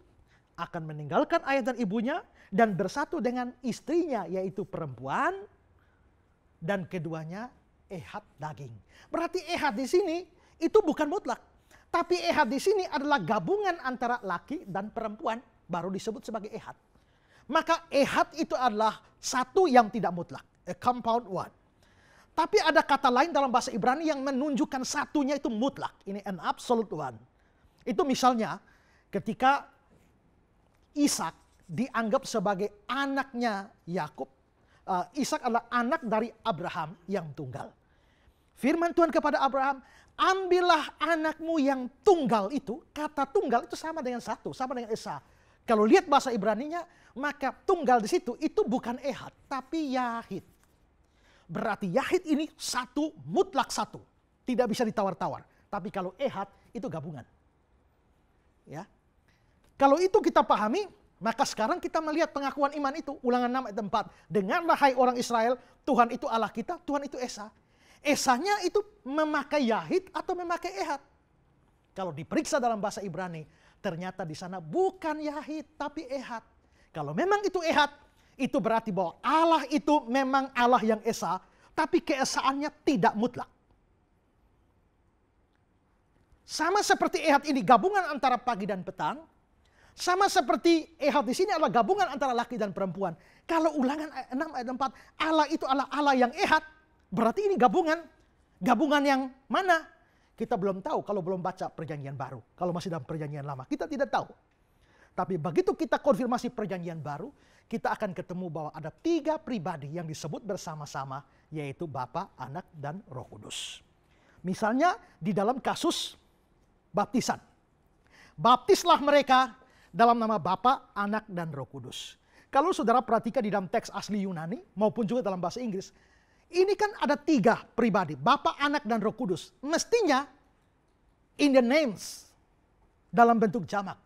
akan meninggalkan ayah dan ibunya, dan bersatu dengan istrinya, yaitu perempuan, dan keduanya ehad daging. Berarti ehad di sini itu bukan mutlak. Tapi ehad di sini adalah gabungan antara laki dan perempuan, baru disebut sebagai ehad. Maka ehad itu adalah satu yang tidak mutlak, a compound one. Tapi ada kata lain dalam bahasa Ibrani yang menunjukkan satunya itu mutlak. Ini an absolute one. Itu misalnya ketika Ishak dianggap sebagai anaknya Yakub. Ishak adalah anak dari Abraham yang tunggal. Firman Tuhan kepada Abraham, ambillah anakmu yang tunggal itu. Kata tunggal itu sama dengan satu, sama dengan Esa. Kalau lihat bahasa Ibraninya, maka tunggal di situ itu bukan ehad, tapi yahid. Berarti yahid ini satu, mutlak satu. Tidak bisa ditawar-tawar. Tapi kalau ehad itu gabungan. Ya. Kalau itu kita pahami, maka sekarang kita melihat pengakuan iman itu. Ulangan 6 ayat 4. Dengarlah hai orang Israel, Tuhan itu Allah kita, Tuhan itu Esa. Esanya itu memakai yahid atau memakai ehad. Kalau diperiksa dalam bahasa Ibrani, ternyata di sana bukan yahid tapi ehad. Kalau memang itu ehad, itu berarti bahwa Allah itu memang Allah yang Esa, tapi keesaannya tidak mutlak. Sama seperti ehad ini gabungan antara pagi dan petang, sama seperti ehad di sini adalah gabungan antara laki dan perempuan. Kalau Ulangan 6 ayat 4, Allah itu adalah Allah yang ehad, berarti ini gabungan. Gabungan yang mana? Kita belum tahu kalau belum baca perjanjian baru. Kalau masih dalam perjanjian lama, kita tidak tahu. Tapi begitu kita konfirmasi perjanjian baru, kita akan ketemu bahwa ada 3 pribadi yang disebut bersama-sama, yaitu Bapa, Anak, dan Roh Kudus. Misalnya di dalam kasus baptisan. Baptislah mereka dalam nama Bapa, Anak, dan Roh Kudus. Kalau saudara perhatikan di dalam teks asli Yunani maupun juga dalam bahasa Inggris, ini kan ada 3 pribadi, Bapa, Anak, dan Roh Kudus. Mestinya in the names, dalam bentuk jamak.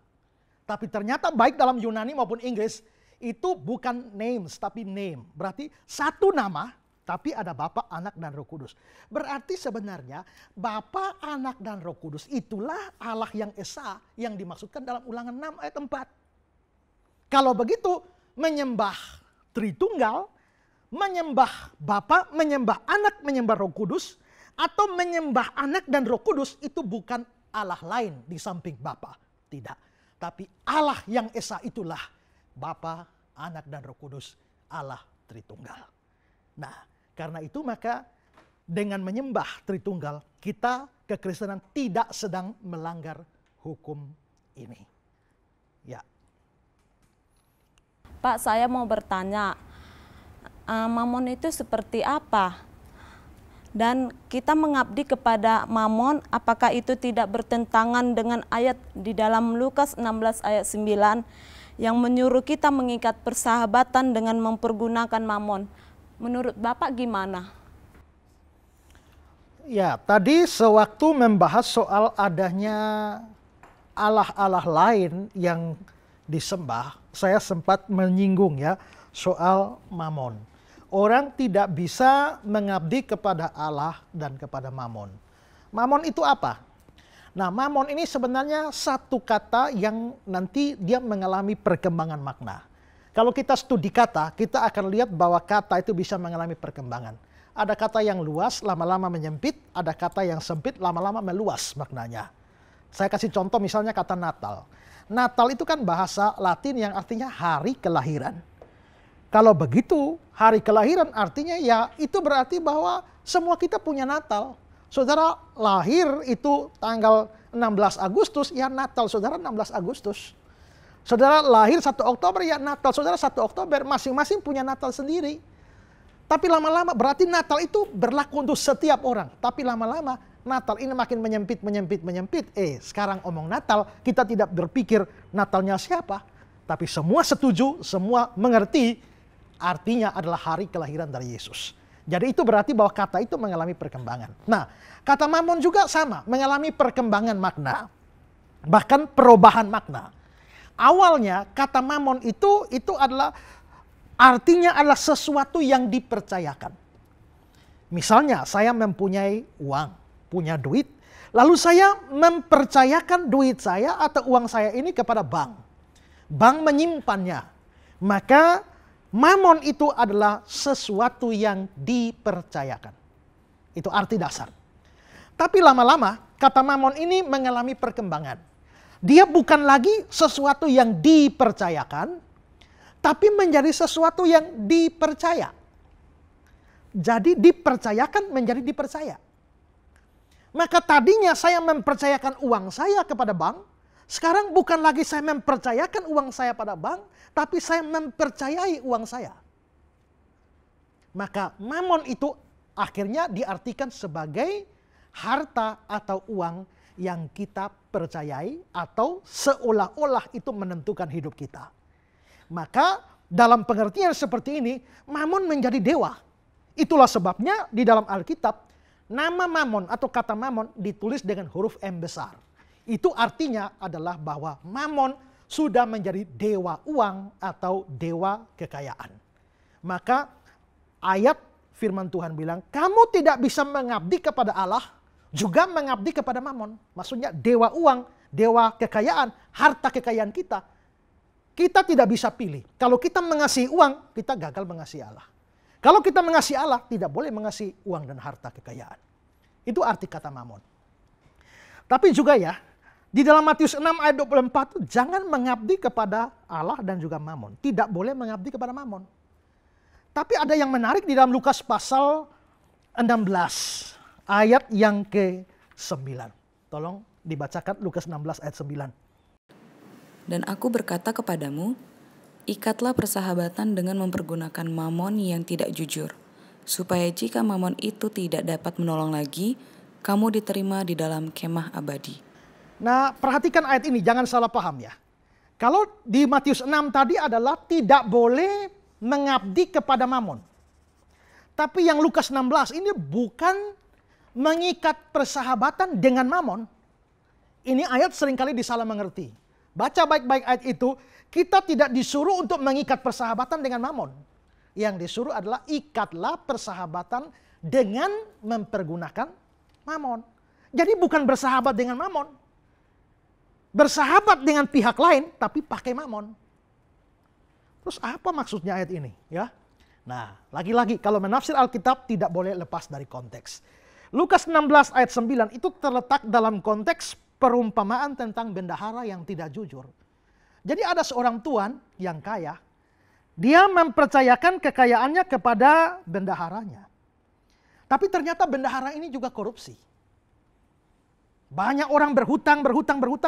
Tapi ternyata baik dalam Yunani maupun Inggris, itu bukan names tapi name. Berarti satu nama, tapi ada Bapa, Anak, dan Roh Kudus. Berarti sebenarnya Bapa, Anak, dan Roh Kudus itulah Allah yang Esa yang dimaksudkan dalam Ulangan 6 ayat 4. Kalau begitu, menyembah Tritunggal, menyembah Bapa, menyembah Anak, menyembah Roh Kudus, atau menyembah Anak dan Roh Kudus itu bukan Allah lain di samping Bapa. Tidak. Tapi Allah yang Esa itulah Bapa, Anak, dan Roh Kudus, Allah Tritunggal. Nah, karena itu maka dengan menyembah Tritunggal, kita kekristenan tidak sedang melanggar hukum ini. Ya. Pak, saya mau bertanya, mamon itu seperti apa? Dan kita mengabdi kepada mamon, apakah itu tidak bertentangan dengan ayat di dalam Lukas 16 ayat 9 yang menyuruh kita mengikat persahabatan dengan mempergunakan mamon? Menurut Bapak gimana? Ya, tadi sewaktu membahas soal adanya Allah-Allah lain yang disembah, saya sempat menyinggung ya soal mamon. Orang tidak bisa mengabdi kepada Allah dan kepada mamon. Mamon itu apa? Nah, mamon ini sebenarnya satu kata yang nanti dia mengalami perkembangan makna. Kalau kita studi kata, kita akan lihat bahwa kata itu bisa mengalami perkembangan. Ada kata yang luas, lama-lama menyempit. Ada kata yang sempit, lama-lama meluas maknanya. Saya kasih contoh misalnya kata Natal. Natal itu kan bahasa Latin yang artinya hari kelahiran. Kalau begitu, hari kelahiran artinya ya itu berarti bahwa semua kita punya Natal. Saudara lahir itu tanggal 16 Agustus, ya Natal saudara 16 Agustus. Saudara lahir 1 Oktober, ya Natal saudara 1 Oktober. Masing-masing punya Natal sendiri. Tapi lama-lama berarti Natal itu berlaku untuk setiap orang. Tapi lama-lama Natal ini makin menyempit. Sekarang omong Natal, kita tidak berpikir Natalnya siapa. Tapi semua setuju, semua mengerti artinya adalah hari kelahiran dari Yesus. Jadi itu berarti bahwa kata itu mengalami perkembangan. Nah, kata mamon juga sama, mengalami perkembangan makna. Bahkan perubahan makna. Awalnya kata mamon itu adalah artinya adalah sesuatu yang dipercayakan. Misalnya saya mempunyai uang, punya duit, lalu saya mempercayakan duit saya atau uang saya ini kepada bank. Bank menyimpannya. Maka mamon itu adalah sesuatu yang dipercayakan. Itu arti dasar. Tapi lama-lama kata mamon ini mengalami perkembangan. Dia bukan lagi sesuatu yang dipercayakan, tapi menjadi sesuatu yang dipercaya. Jadi dipercayakan menjadi dipercaya. Maka tadinya saya mempercayakan uang saya kepada bank, sekarang bukan lagi saya mempercayakan uang saya pada bank, tapi saya mempercayai uang saya. Maka mamon itu akhirnya diartikan sebagai harta atau uang yang kita percayai atau seolah-olah itu menentukan hidup kita. Maka dalam pengertian seperti ini, mamon menjadi dewa. Itulah sebabnya di dalam Alkitab, nama mamon atau kata mamon ditulis dengan huruf M besar. Itu artinya adalah bahwa mamon sudah menjadi dewa uang atau dewa kekayaan. Maka ayat firman Tuhan bilang, kamu tidak bisa mengabdi kepada Allah, juga mengabdi kepada mamon. Maksudnya dewa uang, dewa kekayaan, harta kekayaan kita. Kita tidak bisa pilih. Kalau kita mengasihi uang, kita gagal mengasihi Allah. Kalau kita mengasihi Allah, tidak boleh mengasihi uang dan harta kekayaan. Itu arti kata mamon. Tapi juga ya, di dalam Matius 6 ayat 24, jangan mengabdi kepada Allah dan juga mamon. Tidak boleh mengabdi kepada mamon. Tapi ada yang menarik di dalam Lukas pasal 16, ayat yang ke-9. Tolong dibacakan Lukas 16 ayat 9. Dan aku berkata kepadamu, ikatlah persahabatan dengan mempergunakan mamon yang tidak jujur, supaya jika mamon itu tidak dapat menolong lagi, kamu diterima di dalam kemah abadi. Nah, perhatikan ayat ini, jangan salah paham ya. Kalau di Matius 6 tadi adalah tidak boleh mengabdi kepada mamon. Tapi yang Lukas 16 ini bukan mengikat persahabatan dengan mamon. Ini ayat seringkali disalah mengerti. Baca baik-baik ayat itu, kita tidak disuruh untuk mengikat persahabatan dengan mamon. Yang disuruh adalah ikatlah persahabatan dengan mempergunakan mamon. Jadi bukan bersahabat dengan mamon. Bersahabat dengan pihak lain tapi pakai mamon. Terus apa maksudnya ayat ini? Ya. Nah, lagi-lagi kalau menafsir Alkitab tidak boleh lepas dari konteks. Lukas 16 ayat 9 itu terletak dalam konteks perumpamaan tentang bendahara yang tidak jujur. Jadi ada seorang tuan yang kaya, dia mempercayakan kekayaannya kepada bendaharanya. Tapi ternyata bendahara ini juga korupsi. Banyak orang berhutang,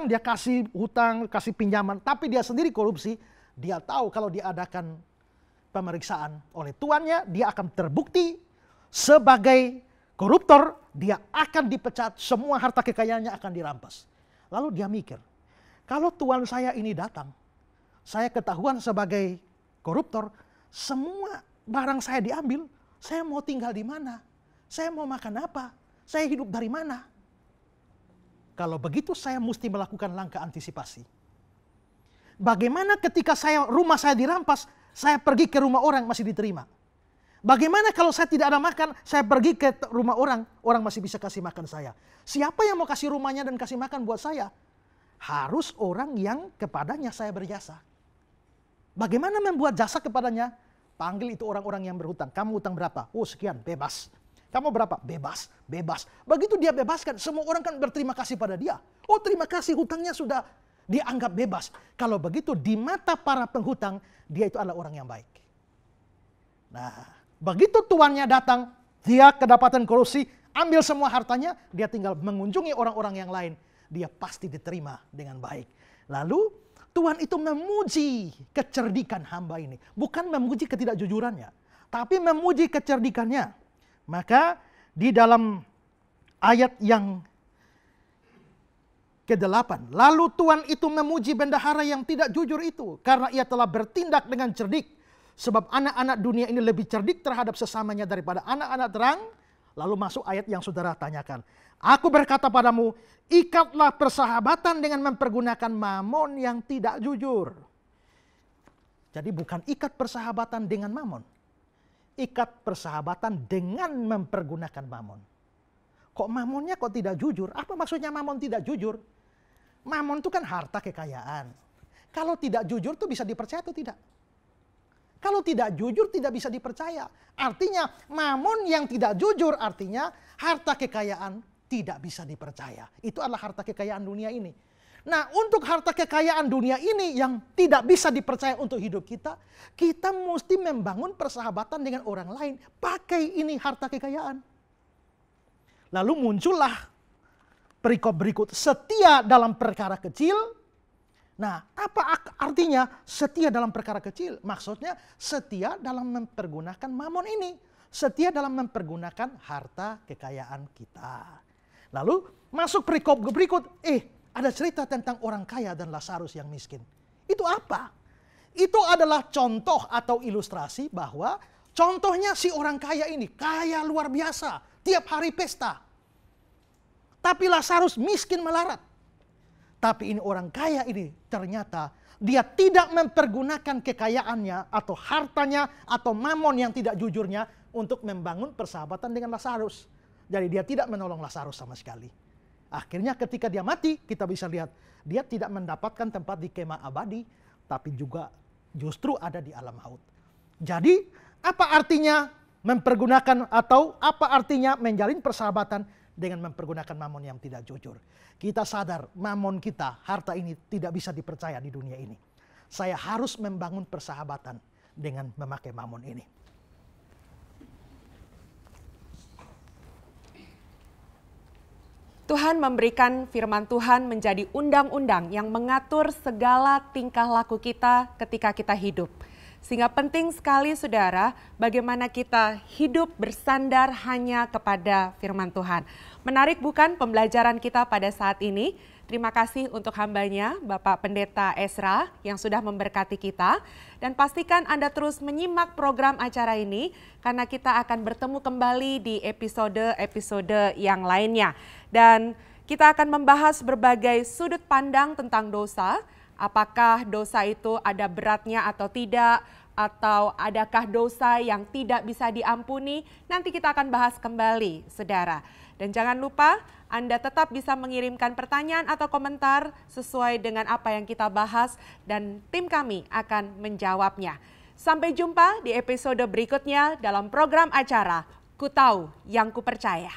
dia kasih hutang, kasih pinjaman. Tapi dia sendiri korupsi, dia tahu kalau diadakan pemeriksaan oleh tuannya, dia akan terbukti sebagai koruptor, dia akan dipecat, semua harta kekayaannya akan dirampas. Lalu dia mikir, kalau tuan saya ini datang, saya ketahuan sebagai koruptor, semua barang saya diambil, saya mau tinggal di mana? Saya mau makan apa? Saya hidup dari mana? Kalau begitu saya mesti melakukan langkah antisipasi. Bagaimana ketika rumah saya dirampas, saya pergi ke rumah orang masih diterima? Bagaimana kalau saya tidak ada makan, saya pergi ke rumah orang, orang masih bisa kasih makan saya? Siapa yang mau kasih rumahnya dan kasih makan buat saya? Harus orang yang kepadanya saya berjasa. Bagaimana membuat jasa kepadanya? Panggil itu orang-orang yang berhutang. Kamu hutang berapa? Oh sekian, bebas. Kamu berapa? Bebas, bebas. Begitu dia bebaskan, semua orang kan berterima kasih pada dia. Oh terima kasih, hutangnya sudah dianggap bebas. Kalau begitu di mata para penghutang, dia itu adalah orang yang baik. Nah, begitu tuannya datang, dia kedapatan korupsi, ambil semua hartanya, dia tinggal mengunjungi orang-orang yang lain. Dia pasti diterima dengan baik. Lalu Tuhan itu memuji kecerdikan hamba ini. Bukan memuji ketidakjujurannya, tapi memuji kecerdikannya. Maka di dalam ayat yang ke-8, lalu Tuhan itu memuji bendahara yang tidak jujur itu, karena ia telah bertindak dengan cerdik. Sebab anak-anak dunia ini lebih cerdik terhadap sesamanya daripada anak-anak terang. Lalu masuk ayat yang saudara tanyakan. Aku berkata padamu, ikatlah persahabatan dengan mempergunakan mamon yang tidak jujur. Jadi bukan ikat persahabatan dengan mamon. Ikat persahabatan dengan mempergunakan mamon. Kok mamonnya kok tidak jujur? Apa maksudnya mamon tidak jujur? Mamon itu kan harta kekayaan. Kalau tidak jujur tuh bisa dipercaya atau tidak? Kalau tidak jujur tidak bisa dipercaya. Artinya mamon yang tidak jujur artinya harta kekayaan tidak bisa dipercaya. Itu adalah harta kekayaan dunia ini. Nah, untuk harta kekayaan dunia ini yang tidak bisa dipercaya untuk hidup kita, kita mesti membangun persahabatan dengan orang lain. Pakai ini harta kekayaan. Lalu muncullah perikop berikut, setia dalam perkara kecil. Nah, apa artinya setia dalam perkara kecil? Maksudnya setia dalam mempergunakan mamon ini. Setia dalam mempergunakan harta kekayaan kita. Lalu masuk perikop berikut, ada cerita tentang orang kaya dan Lazarus yang miskin. Itu apa? Itu adalah contoh atau ilustrasi bahwa contohnya si orang kaya ini, kaya luar biasa, tiap hari pesta. Tapi Lazarus miskin melarat. Tapi ini orang kaya ini ternyata dia tidak mempergunakan kekayaannya atau hartanya atau mamon yang tidak jujurnya untuk membangun persahabatan dengan Lazarus. Jadi dia tidak menolong Lazarus sama sekali. Akhirnya ketika dia mati, kita bisa lihat dia tidak mendapatkan tempat di kemah abadi, tapi juga justru ada di alam maut. Jadi apa artinya mempergunakan atau apa artinya menjalin persahabatan dengan mempergunakan mamon yang tidak jujur? Kita sadar mamon kita, harta ini tidak bisa dipercaya di dunia ini. Saya harus membangun persahabatan dengan memakai mamon ini. Tuhan memberikan firman Tuhan menjadi undang-undang yang mengatur segala tingkah laku kita ketika kita hidup. Sehingga penting sekali saudara, bagaimana kita hidup bersandar hanya kepada firman Tuhan. Menarik bukan pembelajaran kita pada saat ini? Terima kasih untuk hambanya, Bapak Pendeta Ezra yang sudah memberkati kita. Dan pastikan Anda terus menyimak program acara ini karena kita akan bertemu kembali di episode-episode yang lainnya. Dan kita akan membahas berbagai sudut pandang tentang dosa. Apakah dosa itu ada beratnya atau tidak? Atau adakah dosa yang tidak bisa diampuni? Nanti kita akan bahas kembali, saudara. Dan jangan lupa Anda tetap bisa mengirimkan pertanyaan atau komentar sesuai dengan apa yang kita bahas dan tim kami akan menjawabnya. Sampai jumpa di episode berikutnya dalam program acara Ku Tahu Yang Ku Percaya.